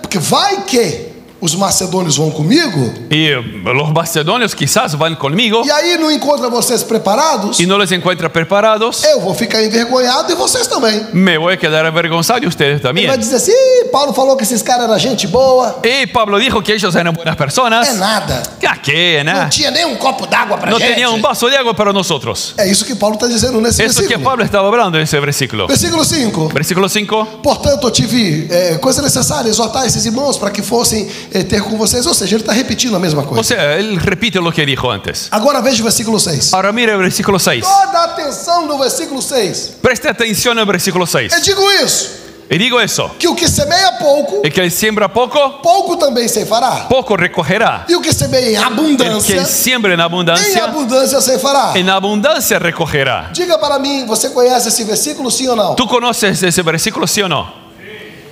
Porque vai que os macedônios vão comigo, y los macedonios quizás van conmigo e aí não encontra vocês preparados, y no les encuentra preparados, eu vou ficar envergonhado e vocês também. me voy a quedar avergonzado y ustedes Ele vai también. dizer assim: "Ih, Paulo falou que esses caras eram gente boa." Y Pablo dijo que ellos eran buenas É personas. nada. ¿A qué? Não Nada. tinha nem um copo d'água pra No gente. tenía un vaso de agua para nosotros. É isso que Paulo está dizendo nesse Eso que versículo. Pablo estaba hablando en ese versículo. Versículo 5. Versículo 5. Portanto, eu tive coisa necessária exortar esses irmãos para que fossem ter com vocês. Ou seja, ele está repetindo a mesma O coisa. sea, él repite lo que dijo antes. Agora veja o versículo 6. Ahora mire el versículo 6. Toda a atenção no versículo 6. Preste atención al versículo 6. Eu digo isso: Y digo eso, que o que semeia pouco, el que siembra poco, pouco também ceifará. poco recogerá. E o que semeia em El abundância, que siembra en em abundancia, abundância ceifará. en abundancia recogerá. Diga para mim, você conhece esse versículo, sim ou não? ¿Tú conoces ese versículo, sí o no?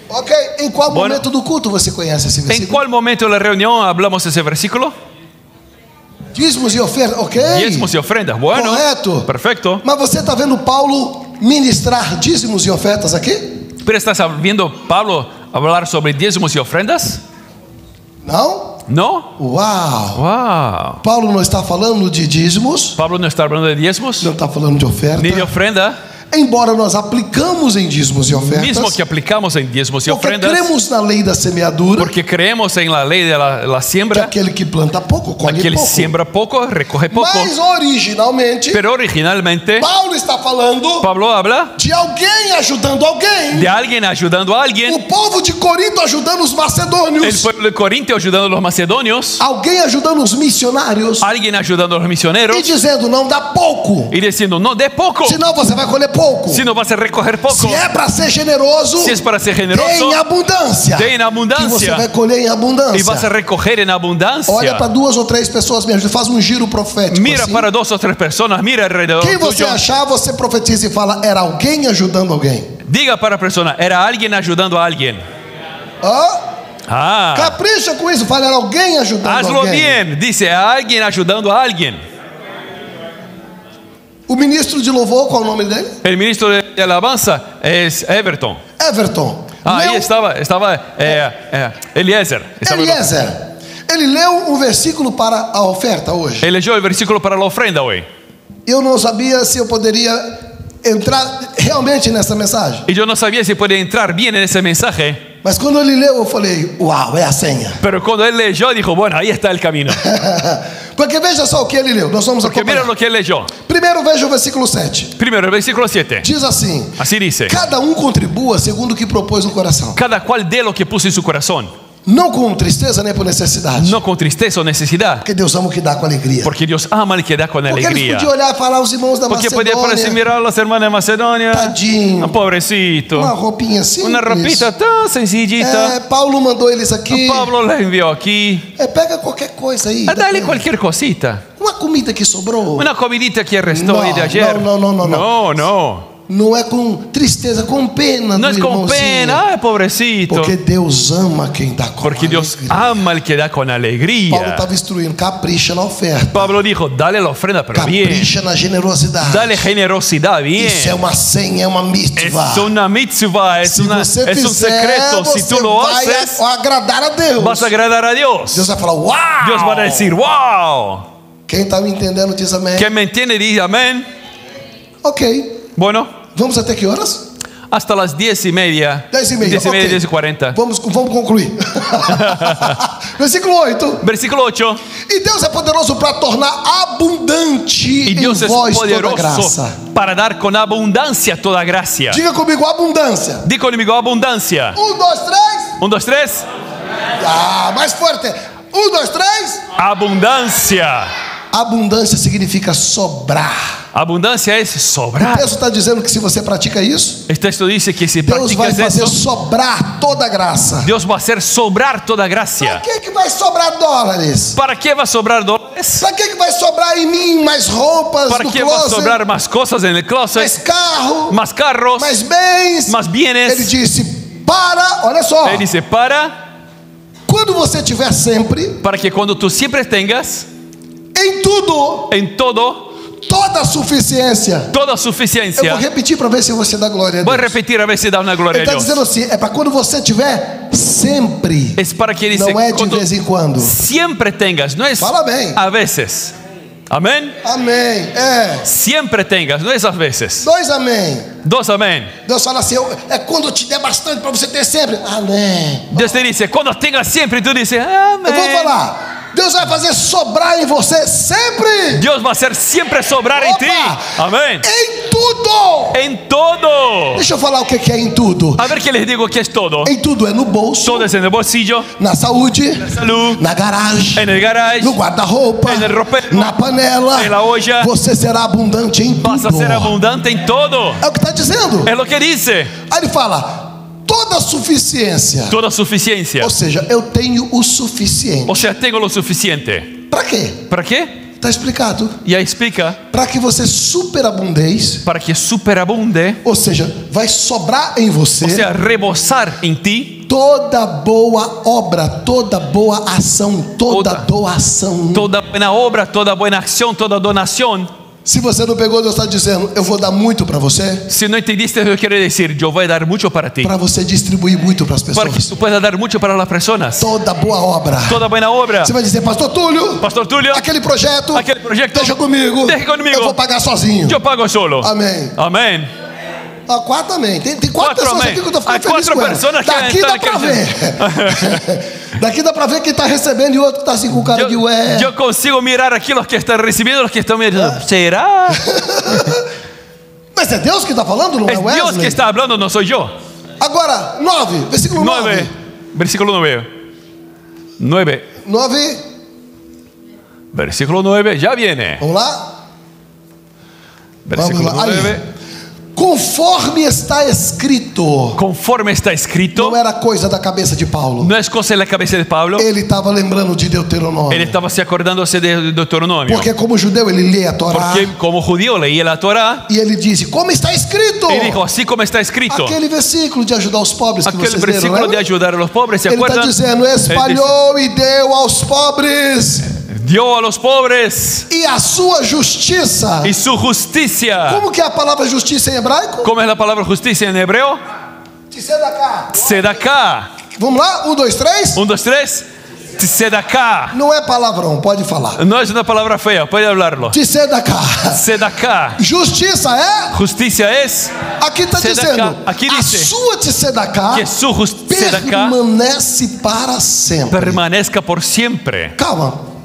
Ok, em qual Bueno. momento do culto você conhece esse ¿En versículo? cuál momento de la reunión hablamos ese versículo? Dízimos e ofertas, ok? Diezmos y ofrendas. Bueno, Correto. perfecto. Mas você está vendo Paulo ministrar dízimos e ofertas aqui? Pero ¿estás viendo Pablo hablar sobre diezmos y ofrendas? Não? No. Uau! Wow. Paulo não está falando de dízimos, Pablo no está hablando de diezmos não está falando de oferta. ni de ofrenda. Embora nós aplicamos em dízimos e ofertas, Mismo que aplicamos en diezmos y porque ofrendas, cremos na lei da semeadura, porque creemos en la ley de la que siembra. aquele que planta pouco, colhe Aquel pouco. siembra poco, recoge poco. Mas originalmente, Pero originalmente Paulo está falando Pablo habla de alguém ajudando alguém. de alguien ayudando a alguien. O povo de Corinto ajudando os El macedônios. pueblo de Corintio ayudando a los macedonios. Alguém ajudando os missionários. Alguien ayudando a los misioneros. E dizendo, não dá pouco. Y diciendo, no dé poco, Senão você vai colher pouco. si no vas a recoger poco. Se é para ser generoso, Si es para ser dê generoso, em abundância. dê em Que você abundância. vai colher em Y vas a abundância. recoger en abundancia. Olha para 2 ou 3 pessoas, me ajuda. Faz um giro profético. Mira assim. para 2 o 3 personas, mira alrededor Quem você tuyo. achar, você profetiza e fala, era alguém ajudando alguém. Diga para la persona, era alguien ayudando a alguien. Ó, Ah, capricha com isso. Fala, era alguém ajudando hazlo alguém. bien. Dice, alguien ayudando a alguien. O ministro de louvor, qual é o nome dele? El ministro de alabanza es Everton. Everton. Ah, Leu- ahí estaba Eliezer. Eliezer. Ele leu um versículo para a oferta hoje. Él leyó el versículo para la ofrenda hoy. Eu não sabia se eu poderia entrar realmente nessa mensagem. Y yo no sabía si podía entrar bien en ese mensaje. Mas quando ele leu, eu falei, uau, é a senha. Pero cuando él leyó, dijo, bueno, ahí está el camino. Porque veja só o que ele leu. Nós vamos Porque mira acompanhar. lo que él leyó. Primeiro veja o versículo 7. Primero, el versículo 7. Diz assim: Así dice. cada um contribua segundo o que propôs no coração. Cada cual dé lo que puso en su corazón. Não com tristeza nem por necessidade. No con tristeza o necesidad. Porque Deus ama o que dá com alegria. Porque Dios ama el que da con Porque eles alegría. podiam olhar e falar os irmãos da Porque podía parecer, Macedônia. mirar a las hermanas de Macedonia. Tadinho. Ah, pobrecito. Uma roupinha simples. Una ropita tan sencillita. Paulo mandou eles aqui. Pablo la envió aquí. Pega qualquer coisa aí. Ah, dá dale pra- cualquier cosita. Uma comida que sobrou. Una comidita que restó No, ahí de ayer. no. No. Não é com tristeza, com pena. No do es con irmãozinho. pena. Ay, pobrecito. Porque Deus ama quem dá com Porque Dios alegria. ama al que da con Paulo alegría. estava instruindo, capricha na oferta. Pablo dijo, dale la ofrenda, pero bien. Capricha na generosidade. Dale generosidad, bien. Isso é uma senha, é uma mitzvah. Es una mitzvah, es Se você un fizer, secreto. Si você tú lo vai haces, agradar a Deus. vas a agradar a Dios. Deus vai falar, uau! Dios va a decir, wow. Quem está me entendendo diz amém. ¿Quién me entiende? Dice amén. Ok. Bueno, Vamos até que horas? hasta las 10:30. 10:30. 10:30, ok. 10:40. Vamos concluir. Versículo 8. Versículo 8. E Deus é poderoso para tornar abundante Y Dios em es vós toda poderoso graça. para dar con abundancia toda gracia. Diga comigo, abundância. Di conmigo abundancia. 1, 2, 3. 1, 2, 3. Ah, mais forte. 1, 2, 3. Abundancia. Abundância significa sobrar. Abundancia es O sobrar. texto está dizendo que se você pratica isso, El texto dice que si Deus vai practicas fazer eso, sobrar toda a graça. Dios va a hacer sobrar toda Para gracia. que vai sobrar dólares? ¿Para qué va a sobrar dólares? Para que vai sobrar em mim mais roupas ¿Para do qué va a closet, sobrar más cosas en el mais closet? carro, Más carros, mais bens? más Ele bienes. disse, olha só, Él dice, quando você tiver sempre, para que cuando tú siempre tengas em tudo, en todo, toda suficiência. Toda Eu suficiência. vou repetir para ver se você dá glória a Voy a Deus. repetir a ver si da una gloria Ele a está Dios. dizendo assim, é para quando você tiver sempre. Es para que dice, Não é de cuando vez em quando. siempre tengas, no es Fala bem. a veces. Amén. Amém. É. Siempre tengas, no es a veces. 2 amém. 2 amén. Deus fala assim, é quando eu te der bastante para você ter sempre. Amém. Dios te dice, cuando tengas siempre, y tú dices, amén. Eu vou falar. Deus vai fazer sobrar em você sempre. Dios va a hacer siempre sobrar en ti. Amén. Em tudo. En todo. Deixa eu falar o que é em tudo. A ver qué les digo que es todo. Em tudo é no bolso, Todo es en el bolsillo, na saúde, salud, na garagem, en el garage, no guarda-roupa, en el ropero, na panela. en la olla. Você será abundante em Vas a tudo. ser abundante en todo. É o que está dizendo. Es lo que dice. Aí ele fala, toda suficiência. Toda suficiencia. Ou seja, eu tenho o suficiente. O sea, tengo lo suficiente. Para quê? ¿Para qué? Está explicado. Y ahí explica, Para que você superabundeis. para que superabunde, Ou seja, vai sobrar em você o sea, rebosar en ti toda boa obra, toda boa ação, toda doação. toda buena obra, toda buena acción, toda donación. Se você não pegou, Deus está dizendo, eu vou dar muito para você. Si no entendiste lo que quiere decir, yo voy a dar mucho para ti. Para você distribuir muito para as Para que pessoas. tú puedas dar mucho para las personas. Toda boa obra. Toda buena obra. Você vai dizer, Pastor Túlio, Pastor Tulio, aquele projeto, deixa comigo. Deixa comigo. Eu vou pagar sozinho. yo pago solo. Amém. Amén. Ah, 4 amém. Tem 4 Quatro pessoas amém. aqui que eu estou ficando Há feliz 4 com elas. pessoas que Daqui estão dá para ver. Daqui dá para ver quem está recebendo e outro está assim com cara de ué. Yo consigo mirar aquí los que están recibiendo, los que están mirando. ¿Será? Mas é Deus que está falando, não é Es Dios que Wesley? está hablando, no soy yo. Agora, 9, versículo 9. Versículo 9. 9. 9, Versículo 9, ya viene. vamos lá? Versículo Vamos lá. Aí. 9. Conforme está escrito. Conforme está escrito, Não era coisa da cabeça de Paulo. no es cosa en la cabeza de Pablo. Ele estava lembrando de Deuteronômio. Él estaba se acordándose de Deuteronomio. Porque como judeu ele lê a Torá. Porque como judío leía la Torá E ele disse, como está escrito. y dijo, así como está escrito. Aquele versículo de ajudar os pobres que Aquel vocês leram, versículo de lembra? ayudar a los pobres, ¿se Ele está acuerdan? dizendo, espalhou e deu aos pobres. Dio a los pobres E a sua justiça. y su justicia. Como que é a palavra justiça em hebraico? ¿Cómo es la palabra justicia en hebreo? Tzedaká. Sedaká. Vamos lá? 1, 2, 3. 1, 2, 3. Sedaká. Não é palavrão, pode falar. No es una palabra fea, puede hablarlo. Tzedaká. Sedaká. Justiça é? Justicia es Aqui está Tzedaká. dizendo. Aqui A dice sua tzedaká que su sedaká permanece para sempre. permanezca por siempre. Calma.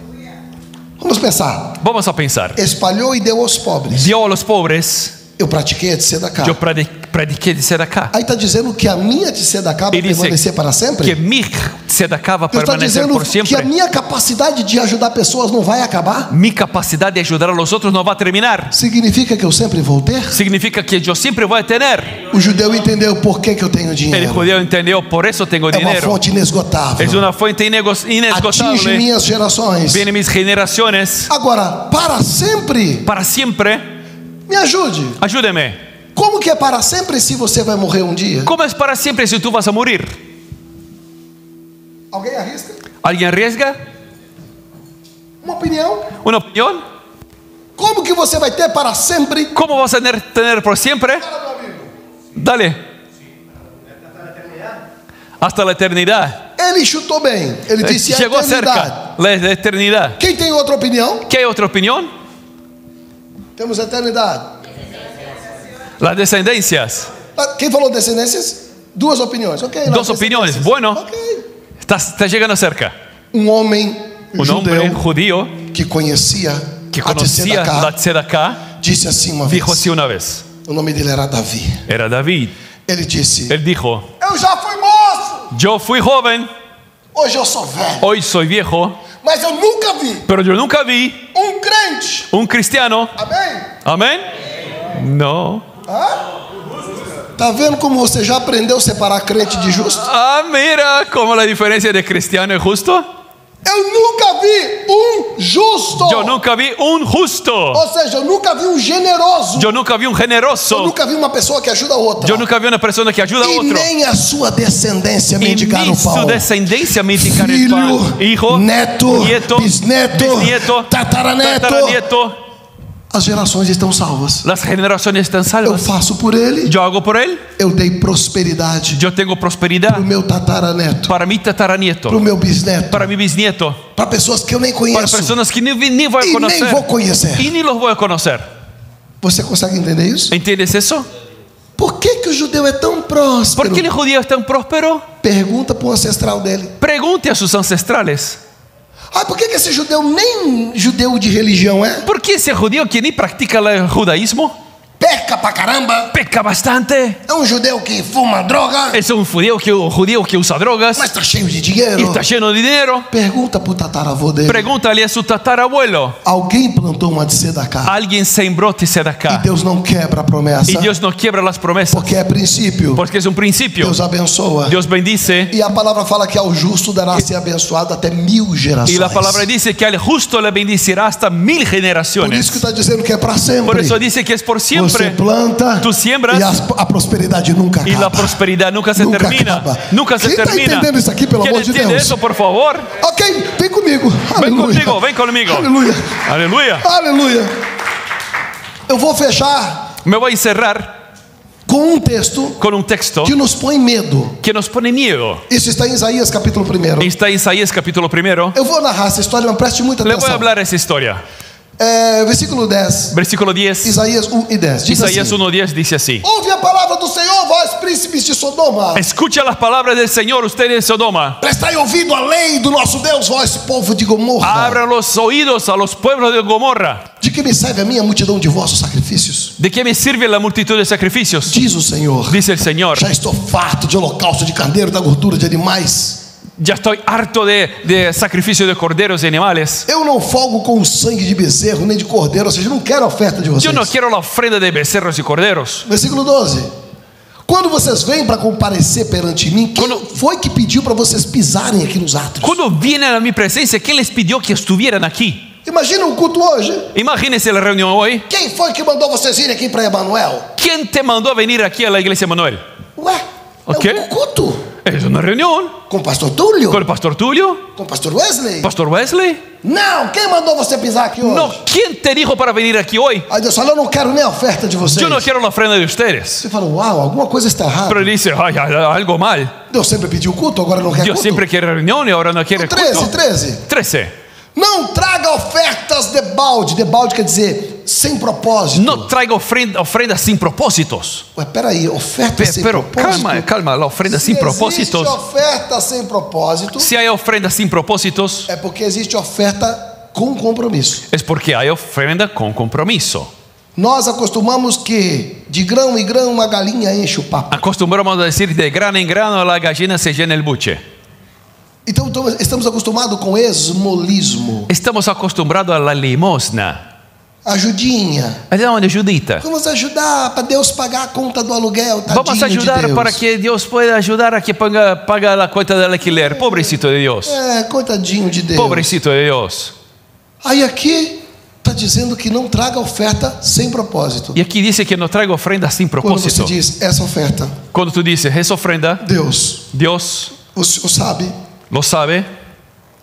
Vamos pensar. Vamos a pensar. Espalhou e deu aos pobres. Dio a los pobres, Eu pratiquei a tzedaká. yo prediqué de sedaká. Aí está dizendo que a minha tzedaká vai Ele dice permanecer para sempre? Que mi sedaká va a Deus está permanecer dizendo por que a siempre. minha capacidade de ajudar pessoas não vai acabar? Mi capacidad de ayudar a los otros no va a terminar. Significa que eu sempre vou ter? Significa que yo siempre voy a tener. O judeu entendeu por que eu tenho El dinheiro. judío entendió, por eso tengo É uma dinero. fonte inesgotável. Es una fuente Atinge inesgotable. minhas gerações. Viene mis generaciones Agora, para sempre, para siempre. me ajude. Ayúdeme. Como que é para sempre se você vai morrer um dia? ¿Cómo es para siempre si tú vas a morir? Alguém arrisca? ¿Alguien arriesga? Uma opinião? ¿Una opinión? Como que você vai ter para sempre? ¿Cómo vas a tener por siempre? Dale. Hasta la eternidad. Ele chutou bem. Ele disse a Llegó eternidade. cerca. La eternidad. Quem tem outra opinião? ¿Qué hay otra opinión? Temos eternidade. Las descendencias. Quem falou descendências? Duas opiniões. Ok. Dos opiniones. Bueno, Ok. está llegando cerca. Homem Un hombre judío que conhecia que a conocía Tzedaká, la tzedakah disse assim uma dijo vez. así una vez. O nome dele era Davi. Era David. Ele disse: Él dijo, eu já fui moço, yo fui joven, hoje eu sou velho, hoy soy viejo, mas eu nunca vi pero yo nunca vi crente. un cristiano. Amém? Amén. No. Tá vendo como você já aprendeu a separar crente de justo? Ah, mira cómo la diferencia de cristiano y justo. Eu nunca vi justo. Yo nunca vi un justo. Ou seja, eu nunca vi generoso. Yo nunca vi un Eu generoso. nunca vi uma pessoa que ajuda a outra. Yo nunca vi una persona que ayuda a E otro. nem a sua descendência Y mendigar ni o su pão. descendencia mendigar el Filho, pan. Hijo, neto, nieto, bisneto, bisnieto, tataraneto. tataranieto. as gerações estão salvas. Las generaciones están Eu salvas. faço por ele, Yo hago por él. eu dei prosperidade Yo tengo prosperidad para o meu tataraneto, para mi para o tataranieto, meu bisneto, para mi bisnieto, para pessoas que eu nem para conheço personas que ni voy a e nem conocer vou conhecer. y ni los voy a conocer. Você consegue entender isso? ¿Entiendes eso? Por que o judeu é tão próspero? ¿Por qué el judío es tan próspero? Pergunta para o ancestral dele. Pregunte a sus ancestrales. Ah, por que esse judeu nem judeu de religião é? ¿Por qué ese judío que ni practica el judaísmo Peca pra caramba. peca bastante? É um judeu que fuma droga, Es un judío que usa drogas mas está cheio de y dinheiro. está lleno de dinero. Pergunta pro tataravô dele. Pregúntale a su tatarabuelo. Alguém plantou uma de sedacá Alguien sembró e tzedakah Deus não quebra a promessa, y Dios no quiebra las promesas porque é princípio. porque es un principio. Deus abençoa. Dios bendice E a palavra fala que ao justo dará ser abençoado até 1000 gerações. y la palabra dice que al justo le bendecirá hasta 1000 Por isso que generaciones. está dizendo que é para sempre. Por eso dice que es por Você siempre. planta Tú siembras e a prosperidade nunca y la acaba. prosperidad nunca se Nunca termina. acaba. Nunca se Quem está termina. entendendo isso aqui, pelo ¿Quién amor de entiende Deus? eso, por favor? Ok, vem comigo. Ven Aleluia. conmigo, ven conmigo. Aleluia. Aleluya. Aleluia. Eu vou fechar Me voy a encerrar com um texto con un texto que nos põe medo. que nos pone miedo. Isso está em Isaías capítulo 1. Está en Isaías capítulo 1. Eu vou narrar essa história, mas preste muita Le voy a atenção. hablar esa historia. Versículo 10. Versículo 10. Isaías 1 e 10. Diz Isaías assim: 1:10 dice así. Ouve a palavra do Senhor, vós príncipes de Sodoma. Escucha las palabras del Señor, ustedes de Sodoma. Prestai ouvido à lei do nosso Deus, vós povo de Gomorra. Abran los oídos a los pueblos de Gomorra. De que me serve a minha multidão de vossos sacrifícios? ¿De qué me sirve la multitud de sacrificios? Diz o Senhor. Dice el Señor. Já estou farto de holocausto de carneiro, da gordura de animais. Ya estoy harto de sacrificio de corderos y animales. Eu não folgo com o sangue de bezerro nem de cordeiro, ou seja, eu não quero a oferta de vocês. Yo no quiero la ofrenda de becerros y corderos. Versículo 12. Quando vocês vêm para comparecer perante mim, quem foi que pediu para vocês pisarem aqui nos átrios? Cuando vienen a mi presencia, ¿quién les pidió que estuvieran aquí? Imagina o culto hoje. Imagínense la reunión hoy. Quem foi que mandou vocês irem aqui para Emanuel? ¿Quién te mandó a venir aquí a la iglesia Manuel? Ué, Ok. é um culto. Es una reunión Com o pastor Túlio? con el pastor Tulio, Com o pastor Wesley? pastor Wesley. Não, quem mandou você pisar aqui hoje? No, ¿quién te dijo para venir aquí hoy? Aí Deus fala, eu não quero nem a oferta de vocês. Yo no quiero la ofrenda de ustedes. Você fala, uau, alguma coisa está errada. Pero él dice, ay, algo mal. Deus sempre pediu culto, agora não quer Dios culto. siempre quiere reunión y ahora no quiere 13, culto. 13. 13. Não traga ofertas de balde. De balde quer dizer sem propósito. No traiga ofrendas sin propósitos. Ué, peraí, oferta sem Pero propósito? calma, la ofrenda sin Se propósitos. existe oferta sem propósito, Si hay ofrendas sin propósitos, é porque existe oferta com compromisso. es porque hay ofrenda con compromiso. Nós acostumamos que de grão em grão uma galinha enche o papo. Acostumbramos a decir de grano en grano la gallina se llena el buche. Então estamos acostumados com esmolismo. Estamos acostumbrados a la limosna. Ajudinha. Dá uma ajudita. Vamos ajudar para Deus pagar a conta do aluguel. Tadinho Vamos ayudar de Deus. para que Dios pueda ayudar a que paga la cuenta del alquiler. Pobrecito de Dios. É, coitadinho de Deus. Pobrecito de Dios. Aí aqui está dizendo que não traga oferta sem propósito. Y aquí dice que no traiga ofrenda sin Quando você propósito. diz essa oferta, Cuando tú dices esa ofrenda, Deus, Dios o senhor sabe lo sabe,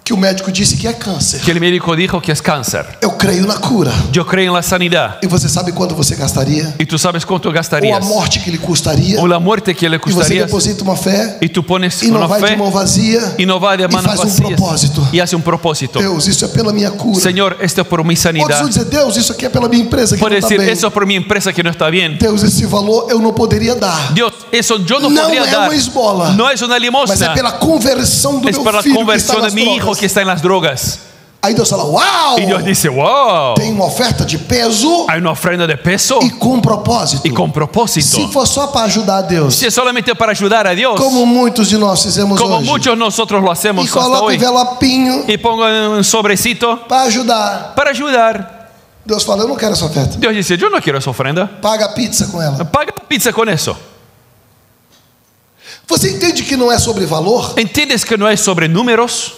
que o médico disse que é câncer. que el médico dijo que es cáncer. Eu creio na cura. Yo creo en la sanidad. E você sabe quanto você gastaria? Y tú sabes cuánto Ou a gastarías. morte que lhe custaria? O la muerte que le E você costaría. deposita uma fé Y tú pones e não una vai de fe mão vazia y no va de e manos faz um vacías propósito. y hace un propósito. Deus, isso é pela minha cura. Señor, esto es por mi Outros sanidad. vão dizer, Deus, isso aqui é pela minha empresa que Puede não está decir, bem. eso es por mi empresa que no está bien. Deus, esse valor eu não poderia dar. Dios, eso yo no Não podría é dar. uma esmola. No es una Mas é limosna. pela conversão do Es meu para la filho que está conversión de nas mi hijo drogas. que está en las drogas. Aí Deus fala, uau! Y Dios dice, wow, Tem uma oferta de peso hay una ofrenda de peso e com propósito. y con Se propósito. for só para ajudar a Deus, Si es solamente para ayudar a Dios, como muitos de nós fizemos como hoje, muchos nosotros lo e hacemos hasta coloca o hoy, envelopinho y pongo un sobrecito para ajudar. para ayudar. Deus fala, eu não quero essa oferta. Dios dice, yo no quiero esa ofrenda. Paga a pizza com ela. Paga pizza con eso. Você entende que não é sobre valor? ¿Entiendes que no es sobre números?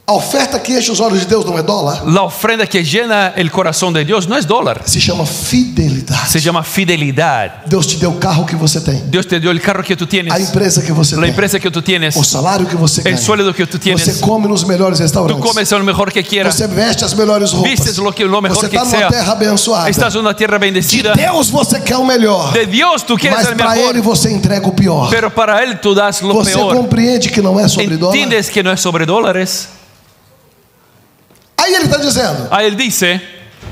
A oferta que enche os olhos de Deus não é dólar. La ofrenda que llena el corazón de Dios no es dólar. Se chama fidelidade. Se llama fidelidad. Deus te deu o carro que você tem. Dios te dio el carro que tú tienes. A empresa que você La tem. empresa que tú tienes. O salário que você ganha. El sueldo que tú tienes. Você come nos melhores Tú restaurantes. comes lo mejor que quieras. Você veste as melhores roupas. Vistes lo mejor Você que está numa sea. terra abençoada. Estás en una tierra De bendecida. Deus você quer o melhor. De Dios tú quieres Mas el para mejor. Ele você entrega o pior. Pero para Él tú das lo Você peor. compreende que não é sobre dólar? ¿Entiendes que no es sobre dólares? Aí ele está dizendo: Ahí Él dice,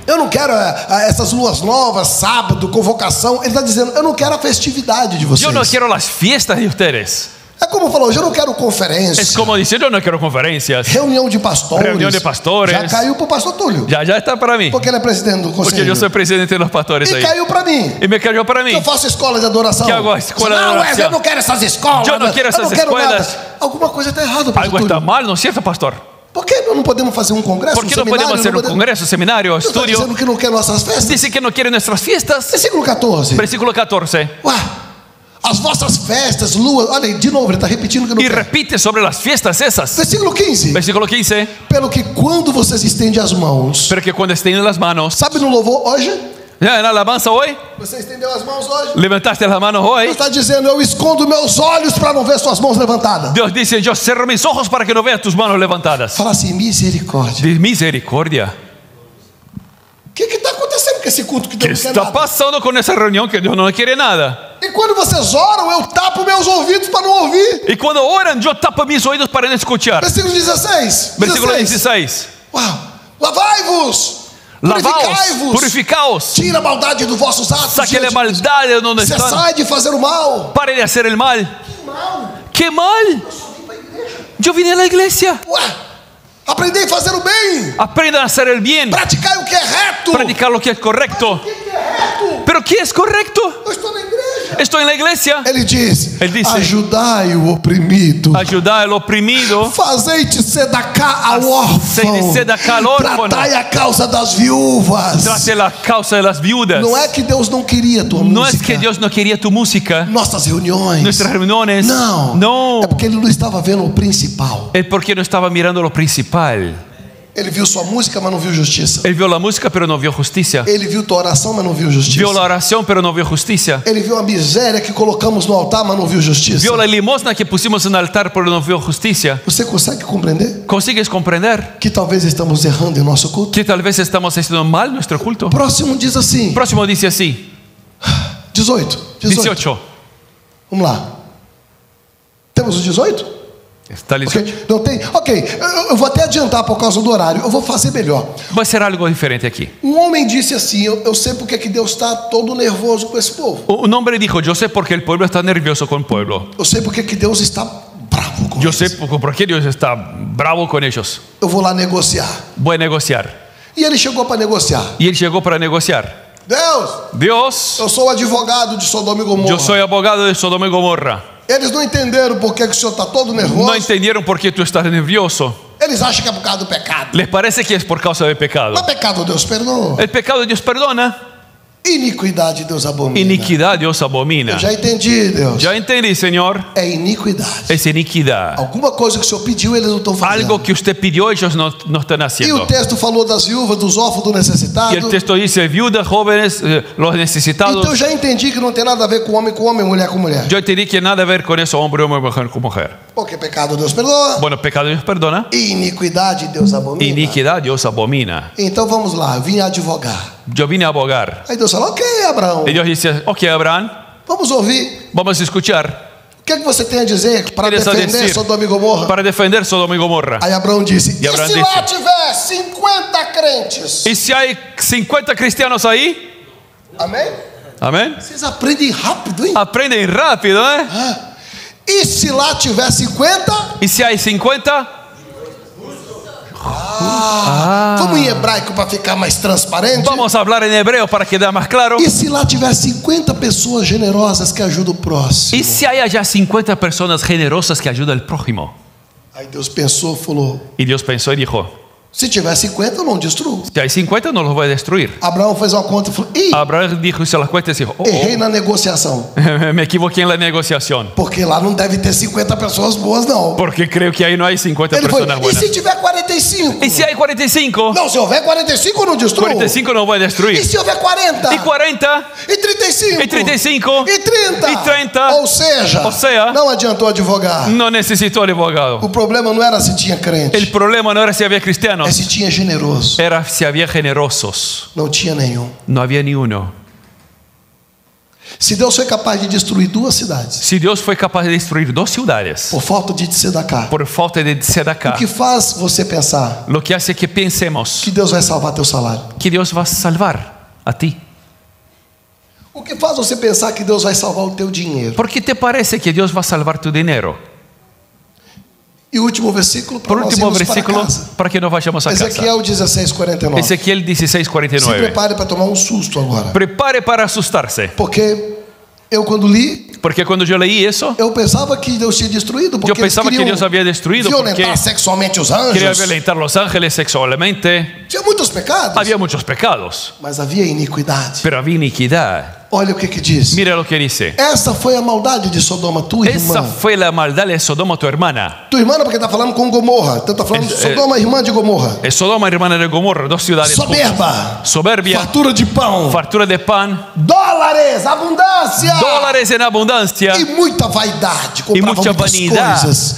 eu não quero essas luas novas, sábado, convocação. Ele está dizendo: eu não quero a festividade de vocês. yo no quiero las fiestas de ustedes. É como falou: eu não quero conferência. Es como dice, yo no quiero conferencias. Reunião de pastores. Reunião de pastores. Já caiu para o pastor Túlio. Ya está para mí. Porque ele é presidente do Porque conselho. yo soy presidente de los pastores E ahí. caiu para mim. Y me cayó para mí. Eu faço escola de adoração. Que hago escola de não, adoração. eu não quero essas escolas. Eu não quero essas eu não quero escolas. nada. Alguma coisa está errada, pastor Algo Túlio. está mal, ¿no es cierto, pastor? Por que não podemos fazer um congresso, ¿Por qué no podemos hacer un congreso, seminario, Está estudio? dizendo que não quer nossas festas. Dice que no quiere nuestras fiestas. Versículo 14. Versículo 14. Ué, as vossas festas, luas. Olha aí, de novo, ele está repetindo que não Y quer. repite sobre las fiestas esas. Versículo 15. Versículo 15. Pelo que quando vocês estendem as mãos. Pero que cuando estén en las manos. Sabe no louvor hoje? ¿Ya en la alabanza hoy? Você estendeu as mãos hoje? ¿Levantaste las manos hoy? Deus está dizendo: eu escondo meus olhos para não ver suas mãos levantadas. Dios dice, yo cierro mis ojos para que no vea tus manos levantadas. Fala assim: misericórdia. De misericordia. O que está acontecendo com esse culto que ¿Qué Deus não quer está nada? pasando con esa reunión que Dios no quiere nada? E quando vocês oram, eu tapo meus ouvidos para não ouvir. Y cuando oran, yo tapo mis oídos para no escuchar. Versículo 16. Versículo 16. Uau. Lavai-vos. Lavaos, Purificai-vos. purificaos. Tira a maldade dos vossos atos. Saque la diante- maldad de donde están. Cessai de fazer o mal. Pare de hacer el mal. Que mal. ¿Qué mal? Yo vine a la iglesia. Ué. Aprendei a fazer o bem. Aprendan a hacer el bien. Praticai o que é reto. Predicar lo que es correcto. O que é reto? ¿Pero qué es correcto? Eu estou na igreja. Estoy en la iglesia. Ele diz: Ele disse, ajudai o oprimido. Ayudar al oprimido. Fazei-te sedacá ao Hacei órfão. de sedacá ao órfão. Tratai a causa das viúvas. Trate la causa de las viudas. Não é que Deus não queria tua No música. es que Dios no quería tu música, Nossas reuniões. nuestras reuniones. Não. No. É porque ele não estava vendo o principal. Es porque no estaba mirando lo principal. Ele viu sua música, mas não viu justiça. Él vio la música, pero no vio justicia. Ele viu tua oração, mas não viu justiça. Vio la oración, pero no vio justicia. Ele viu a miséria que colocamos no altar, mas não viu justiça. Vio la limosna que pusimos en el altar, pero no vio justicia. Você consegue compreender ¿Consigues comprender que talvez estamos errando em nosso culto? que tal vez estamos haciendo mal nuestro culto? Próximo diz assim. Próximo dice así, 18. 18. Vamos lá. Temos o 18? ¿Está listo? Ok, não tem? Ok, eu vou até adiantar por causa do horário. Eu vou fazer melhor. Voy a hacer algo diferente aquí. Um homem disse assim: eu sei porque que Deus está todo nervoso com esse povo. Un hombre dijo, yo sé por qué el pueblo está nervioso con el pueblo. Eu sei porque que Deus está bravo com Yo eles. sé por qué Dios está bravo con ellos. Eu vou lá negociar. Voy a negociar. E ele chegou para negociar. Y él llegó para negociar. Deus, Dios, eu sou advogado de Sodoma e Gomorra. yo soy abogado de Sodoma y Gomorra. Eles não entenderam por que o senhor está todo nervoso. No entendieron por qué tú estás nervioso. Eles acham que é por causa do pecado. Les parece que es por causa del pecado. Mas pecado Deus perdoa. El pecado Dios perdona. Iniquidade Deus abomina. Iniquidad Dios abomina. Eu já entendi, Deus. Ya entendí, Señor. É iniquidade. Es iniquidad. Alguma coisa que o senhor pediu, eles não estão fazendo. Algo que usted pidió, ellos no están E o haciendo. texto falou das viúvas, dos órfãos, do necessitado. Y el texto dice, viudas, jóvenes, los necesitados. Então eu já entendi que não tem nada a ver com homem, mulher com mulher. Yo entendí que nada a ver con eso, hombre, mujer con mujer. Porque pecado Deus perdoa. Bueno, pecado Dios perdona. E iniquidade Deus abomina. Iniquidad Dios abomina. Então vamos lá, vim advogar. Yo vine a abogar. Aí Deus falou: ok, Abraão, Y Dios dice, ok, Abraham, vamos ouvir. vamos a escuchar. O que você tem a dizer para ¿Quieres a defender decir Sodoma e Gomorra? para defender Sodoma y Gomorra? Aí Abraão disse: E Abraão e se disse, lá tiver 50 crentes? ¿Y si hay 50 cristianos ahí? Amém? Amén. Vocês aprendem rápido, hein? Aprenden rápido, ¿eh? E se lá tiver 50? ¿Y si hay 50? Vamos em hebraico para ficar mais transparente? Vamos a hablar en hebreo para quedar más claro. E se lá tiver 50 pessoas generosas que ajudam o próximo? ¿Y si hay allá 50 personas generosas que ayudan al prójimo? Aí Deus pensou, falou: Y Dios pensó y dijo, Se tiver 50, eu não destruo. Si hay 50, no los voy a destruir. Abraão fez uma conta e falou: ih, Abraham dijo, hizo las cuentas y dijo, errei na negociação. me equivoqué en la negociación. Porque lá não deve ter 50 pessoas boas, não. Porque creo que ahí no hay 50 Ele foi: personas e buenas. se tiver 45? ¿Y si hay 45? Não, se houver 45, eu não destruo. 45 no voy a E destruir. se houver 40? ¿Y 40? E 35? ¿Y 35? E 30? E 30? Ou seja, não adiantou advogar. No necesitó advogado. O problema não era se tinha crente, El problema no era si había é cristianos, se tinha generoso. era si había generosos. Não tinha nenhum. No había ni uno. Se Deus foi capaz de destruir 2 cidades Si Dios fue capaz de destruir 2 ciudades por falta de tzedakah, por falta de o tzedakah, que faz você pensar lo que hace que pensemos que Deus vai salvar teu salário? que Dios va a salvar a ti. O que faz você pensar que Deus vai salvar o teu dinheiro? ¿Por qué te parece que Dios va a salvar tu dinero? E o último versículo para Por nós último irmos para versículo, casa. para que nos vayamos a casa. Ezequiel 16:49. Ezequiel Se 16:49. prepare para tomar um susto agora. Prepare para asustarse. Porque eu quando li, Porque cuando yo leí eso, eu pensava que Deus tinha destruído, yo porque eles pensaba que queriam Dios había destruido porque violentar sexualmente os quería anjos. violentar los ángeles sexualmente. Tinha muitos pecados, Había muchos pecados, mas havia iniquidade. pero había iniquidad. Olha o que diz. Mira lo que dice. Essa foi a maldade de Sodoma, tua Esa irmã. fue la maldad de Sodoma, tu hermana. Tua irmã porque está falando com Gomorra. Então está falando de Sodoma, irmã de Gomorra. Es Sodoma, hermana de Gomorra, 2 ciudades juntas. Soberba, Soberbia, fartura de pão, fartura de pan, dólares, abundância dólares en abundancia e muita vaidade. e Comprava muita muitas vanidade. coisas.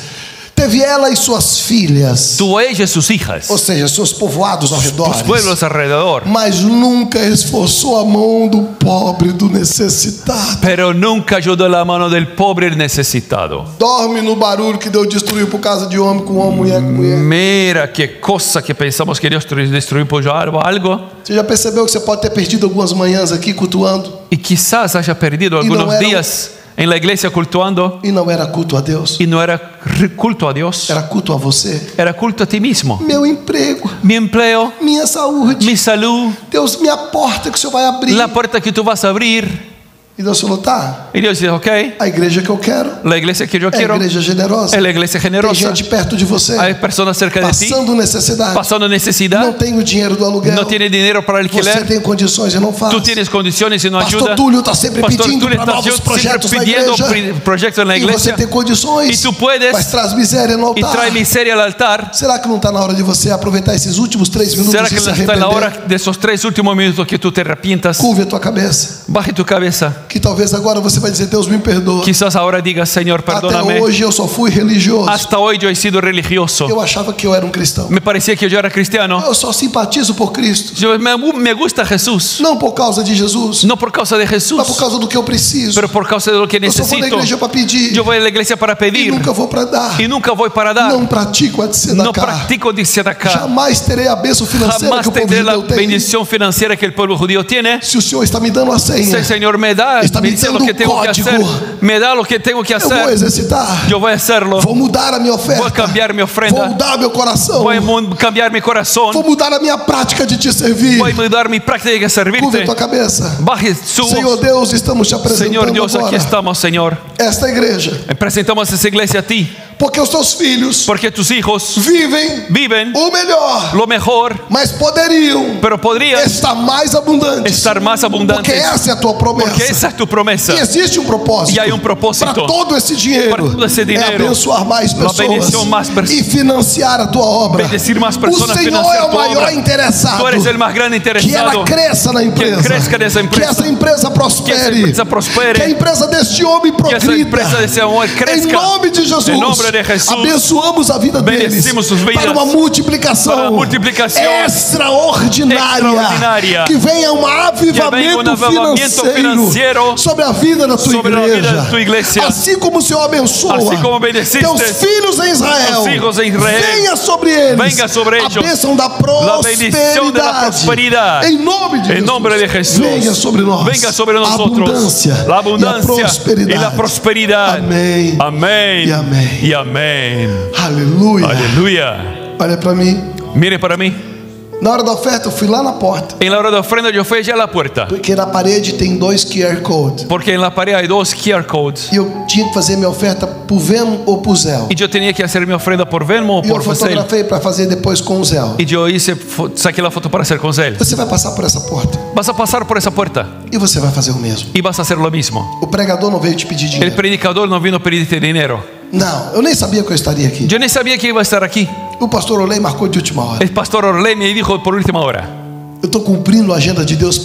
Teve ela e suas filhas, tu ella y sus hijas, ou seja, seus povoados ao redor. tus pueblos alrededor. Mas nunca esforçou a mão do pobre, do necessitado. Pero nunca ayudó la mano del pobre y necesitado. Dorme no barulho que Deus destruiu por causa de homem com homem, mulher com mulher. Mira qué cosa que pensamos que Dios destruyó por algo. Você já percebeu que você pode ter perdido algumas manhãs aqui cultuando Y quizás haya perdido Y no algunos era- días en la iglesia cultuando e não era culto a Deus, y no era culto a Dios, era culto a você. era culto a ti mismo. Meu emprego, Mi empleo, minha saúde, mi salud, Deus, minha porta que o Senhor vai abrir. la puerta que tú vas a abrir. E Deus falou: tá, Y Dios dice, ok, a igreja que eu quero la iglesia que yo é a quiero igreja generosa. es la iglesia Tem generosa. gente perto de você, Hay personas cerca de ti passando necessidade, pasando não necesidad, tem o dinheiro do aluguel, no tiene dinero para você alquiler, tem condições e não faz. tú tienes condiciones y no Pastor ayuda. Túlio está sempre Pastor pedindo Túlio para está novos siempre projetos na pidiendo igreja. proyectos en la E você iglesia tem condições, y tú puedes mas traz miséria no y altar. trae miseria al altar. Será que não está na hora de você aproveitar esses últimos 3 minutos ¿Será e que se no está en la hora arrepender? de esos 3 últimos minutos que tú te arrepientas? Curve a tua cabeça, Baje tu cabeza. que talvez agora você vai dizer: Deus me perdoa. Quizás ahora digas, Señor, Até perdóname. hoje eu só fui religioso. Hasta hoy yo he sido religioso. Eu achava que eu era um cristão. Me parecía que yo era cristiano. Eu só simpatizo por Cristo, Me gusta Jesús. não por causa de Jesus, No por causa de Jesús, mas por causa do que eu preciso. pero por causa de lo que Eu só vou na necesito. igreja para pedir Yo voy a la iglesia para e pedir nunca vou para dar. y nunca voy para dar. Não pratico a No tzedakah. practico dice de acá. Jamais terei a bênção financeira Jamás que o povo tendré la judeu tem. bendición financiera que el pueblo judío tiene. Se o Senhor está me dando a Si senha, el Señor me da, Está me me dice lo dando que tengo que código. hacer. Me da lo que tengo que eu vou hacer. exercitar. Yo voy a hacerlo. Vou mudar a minha oferta. Voy a cambiar mi Vou ofrenda. mudar meu coração. Voy a cambiar mi corazón. Vou mudar a minha prática de te servir. Voy a mudar mi práctica de Curva a servirte. tua cabeça. Baje su Senhor Deus, estamos te apresentando Señor Dios, aquí agora estamos, Señor. esta igreja, Presentamos esa iglesia a ti, porque os teus filhos porque tus hijos vivem viven o melhor, lo mejor, mas poderiam pero podrían estar mais abundantes, estar más porque abundantes, essa é a tua promessa. porque esa es tu promesa. E existe um propósito. E há um propósito. Para todo esse dinheiro. Para todo esse dinheiro. É abençoar mais La pessoas bendición más e financiar a tua obra. Bendecir más O personas, Senhor financiar é o tu maior obra. interessado. Tú eres el más grande Que interesado. ela cresça na empresa. Que cresça nessa empresa. Que essa empresa prospere. Que essa empresa prospere. Que a empresa deste homem Que essa progrida. empresa desse homem cresça. Em nome de Jesus. Em nome de Jesus. Abençoamos a vida deles. Bendecimos sus vidas. Para uma multiplicação. Para uma multiplicação extraordinária. Que venha um avivamento financeiro sobre a vida da tua sobre igreja. a vida da tua igreja. Assim como o Senhor abençoa Assim como bendeciste teus filhos em Israel. os filhos em Israel. Venha sobre eles. Venga sobre a ellos. bênção da La bendición de la prosperidad. Em nome de En Jesus. nombre de Jesús. Venha sobre nós. Venga sobre A nosotros. abundância. La abundancia E a prosperidade. y la prosperidad. Amém. Amén. Y amén. Y amén. Aleluia. Aleluya. Olha para mim. Mire para mí. Na hora da oferta eu fui lá na porta, En la hora de ofrenda yo fui allá a la puerta. porque na parede tem 2 QR Code. Porque en la pared hay 2 QR codes. E eu tinha que fazer minha oferta por Venmo ou por Zelle. Y yo tenía que hacer mi ofrenda por Venmo o E eu por Facel. fotografei para fazer depois com o Zelle. Y yo saqué la foto para hacer con Zelle. Você vai passar por essa porta Vas a pasar por esa puerta e você vai fazer o mesmo. y vas a hacer lo mismo. O pregador não veio te pedir El dinheiro. predicador no vino a pedirte dinero. Não, eu nem sabia que eu estaria aqui. Yo ni sabía que iba a estar aquí. O pastor Olei marcou de última hora. El pastor Orlé me dijo por última hora: Eu estou cumprindo a agenda de Deus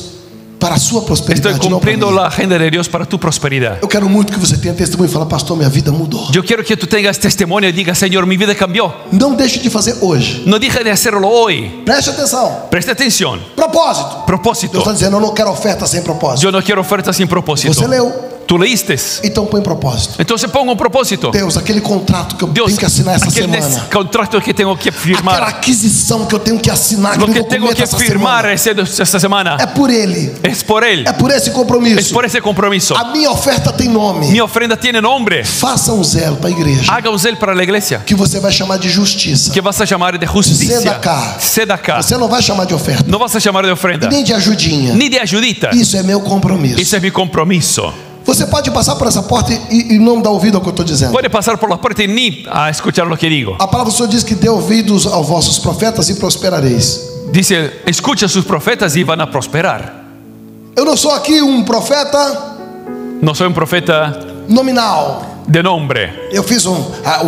para a sua estoy prosperidade, não para cumpliendo mim. la agenda de Dios para tu prosperidad. Eu quero muito que você tenha testemunho e fale, pastor, minha vida mudou. Yo quiero que tú tengas testimonio y digas: Señor, mi vida cambió. Não deixe de fazer hoje. No deje de hacerlo hoy. Preste atenção. Preste atención. Propósito. Deus Propósito. está dizendo, eu não quero oferta sem propósito. Yo no quiero ofertas sin propósito. Você leu, Tú leíste. então põe propósito. Entonces pongo un propósito. Deus, aquele contrato que eu Dios, tenho que assinar essa aquel semana. contrato que tengo que Aquela firmar. aquisição que eu tenho que assinar, Lo aquele que tengo documento que essa firmar semana. esta semana É por ele. es por Él. É por esse Es compromisso. por ese compromiso. A minha oferta tem nome. Mi ofrenda tiene nombre. Faça um zelo para a igreja, Haga un Zelle para la iglesia, que você vai chamar de justiça. que vas a llamar de justicia. Sedacá. Sedacá. Você não vai chamar de oferta, No vas a llamar de ofrenda, nem de ajudinha. ni de ayudita. Isso é meu compromisso. Ese es mi compromiso. Você pode passar por essa porta e não dar ouvido ao que eu estou dizendo. Puede pasar por la puerta y ni a escuchar lo que digo. A palavra do Senhor diz que dê ouvidos aos vossos profetas e prosperareis. Dice: escucha a sus profetas y van a prosperar. Eu não sou aqui um profeta No soy un profeta nominal. de nombre. Eu fiz um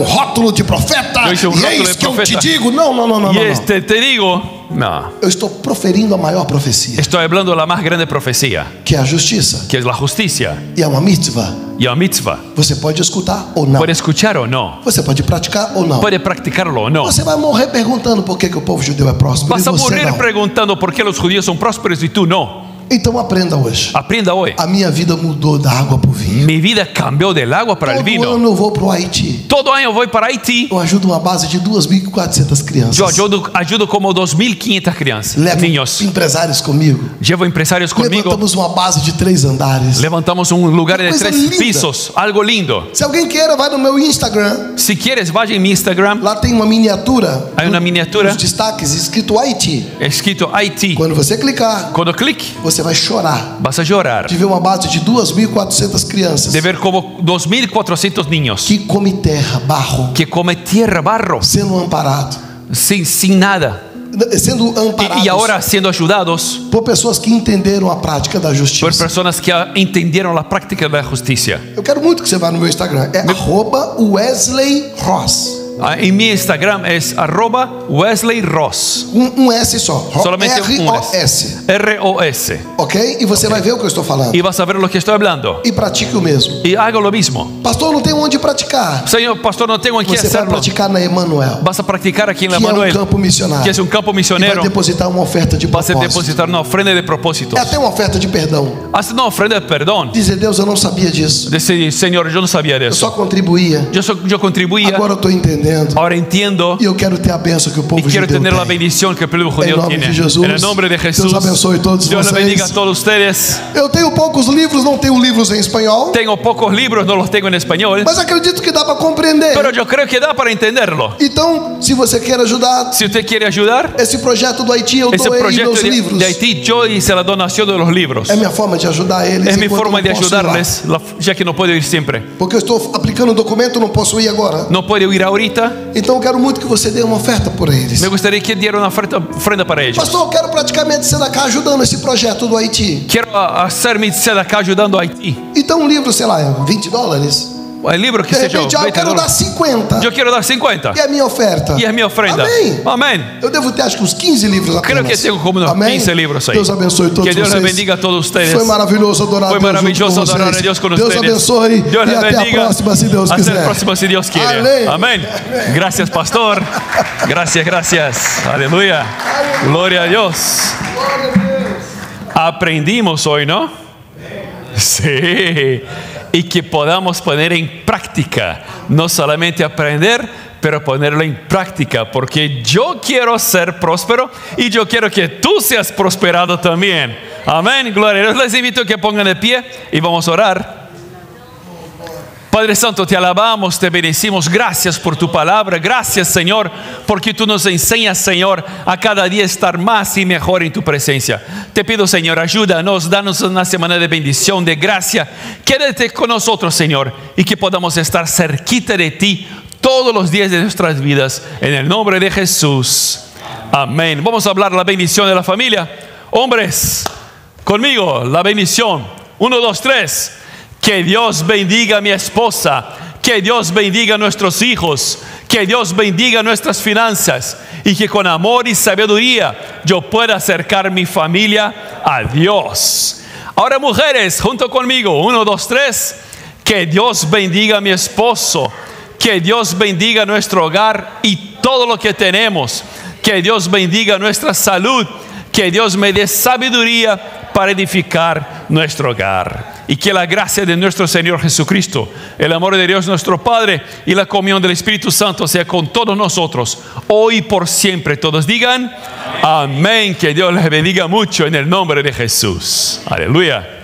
rótulo de profeta. Eu hice um E é rótulo isso de que eu te profeta. digo. Não. Y te digo, no, Eu estou proferindo a maior profecia, estoy hablando de la más grande profecía, que é a justiça. que es la justicia E é uma mitzvah. y la mitzvah. Você pode escutar ou não. Puede escuchar o no, Você pode praticar ou não. puede practicarlo o no. Você vai morrer perguntando por que o povo judeu é próspero Vas e a você morir não. preguntando por qué los judíos son prósperos y tú no. Então aprenda hoje. Aprenda hoy. A minha vida mudou da água para o vinho. Mi vida cambió del agua para el Todo vino. ano eu vou para o Haiti. Todo año voy para Haití. Eu ajudo uma base de 2.400 crianças. Yo ayudo como 2.500 crianças, Levo niños. empresários comigo. Llevo empresarios conmigo. Levantamos uma base de 3 andares. Levantamos un lugar de Coisa 3 linda. pisos. Algo lindo. Se alguém queira, vai no meu Instagram. Si quieres, vaya en mi Instagram. Lá tem uma miniatura. Hay una miniatura Os destaques escrito Haiti. escrito Haití. Quando você clicar, Cuando clic, você vai chorar vas a llorar de ver uma base de 2.400 crianças de ver como 2.400 niños que come terra, barro, que come tierra, barro, sendo amparado, sin nada. sendo amparados Y ahora siendo ayudados por pessoas que entenderam a prática da por justiça. personas que entendieron la práctica de la justicia. Eu quero muito que você vá no meu Instagram. É @Wesley Ross. En mi Instagram es @Wesley Ross. Um S só. Solamente un ROS. S. ROS. Ok? E você vai ver o que eu estou falando. Y vas a ver lo que estoy hablando. E pratique o mesmo. Y hago lo mismo. Pastor, não tem onde praticar. Señor pastor, no tengo en qué Você vai hacerlo. praticar na Emanuel, Vas a practicar aquí en la que é um Manuel, campo missionário. que es un campo E vai misionero. depositar uma oferta de Vas a propósito. depositar una ofrenda de propósitos. É até uma oferta de perdão. Haz una ofrenda de perdón. Dizer, Deus, eu não sabia disso. Decir: Señor, yo no sabía de Eu só eso. contribuía. Yo contribuía. Agora eu estou entendendo. Ahora entiendo. E eu quero ter a bênção que o Y povo quiero judeu tener la tem. bendición que el pueblo Em judío nome tiene. de Jesus. En el nombre de Jesús. Deus abençoe todos Dios les vocês. bendiga a todos ustedes. Eu tenho poucos livros, não tenho livros em espanhol, Tengo pocos libros, no los tengo en español, mas acredito que dá para compreender. pero yo creo que da para entenderlo. Então, se você quer ajudar Si usted quiere ayudar, esse projeto do Haiti, eu ese doei proyecto meus livros. de Haití, yo hice la donación de los libros. É minha forma de ajudar eles. Es mi enquanto forma eu de não posso ir lá. ayudarles, ya que no puedo ir siempre. Porque eu estou aplicando um documento, não posso ir agora. No puedo ir ahorita. Então eu quero muito que você dê uma oferta por eles. Me gustaría que diera una ofrenda para ellos. Pastor, eu quero praticamente ser cá ajudando esse projeto do Haiti. Quiero hacer mi sedacá ayudando a Haití. Então um livro, sei lá, $20. El libro que De se yo, repente, eu quero dar 50. yo quiero dar 50. E a minha oferta? Y es mi ofrenda. Amém. Amén. Eu devo ter acho que uns 15 livros apenas. Creo que tengo como unos Amém? 15 libros ahí. Deus abençoe todos Que Dios les vocês. bendiga a todos ustedes. Foi maravilhoso adorar Fue a Deus maravilloso junto com adorar vocês. a Dios con Deus ustedes. abençoe Dios e les até a bendiga. próxima, se Deus Hasta quiser. el próximo si Dios quiere. Amén. Amén. Gracias, pastor. Gracias, gracias. Aleluya. Gloria a Dios. Aprendimos hoy, ¿no? Sí. Y que podamos poner en práctica, no solamente aprender, pero ponerlo en práctica, porque yo quiero ser próspero y yo quiero que tú seas prosperado también. Amén, gloria a Dios. Les invito a que pongan de pie y vamos a orar. Padre Santo, te alabamos, te bendecimos. Gracias por tu palabra. Gracias, Señor, porque tú nos enseñas, Señor, a cada día estar más y mejor en tu presencia. Te pido, Señor, ayúdanos, danos una semana de bendición, de gracia. Quédate con nosotros, Señor, y que podamos estar cerquita de ti todos los días de nuestras vidas. En el nombre de Jesús. Amén. Vamos a hablar de la bendición de la familia. Hombres, conmigo, la bendición. 1, 2, 3. Que Dios bendiga a mi esposa, que Dios bendiga a nuestros hijos, que Dios bendiga nuestras finanzas y que con amor y sabiduría yo pueda acercar mi familia a Dios. Ahora, mujeres, junto conmigo, 1, 2, 3. Que Dios bendiga a mi esposo, que Dios bendiga nuestro hogar y todo lo que tenemos, que Dios bendiga nuestra salud, que Dios me dé sabiduría para edificar nuestro hogar. Y que la gracia de nuestro Señor Jesucristo, el amor de Dios nuestro Padre y la comunión del Espíritu Santo sea con todos nosotros, hoy y por siempre. Todos digan amén. Que Dios les bendiga mucho en el nombre de Jesús. Aleluya.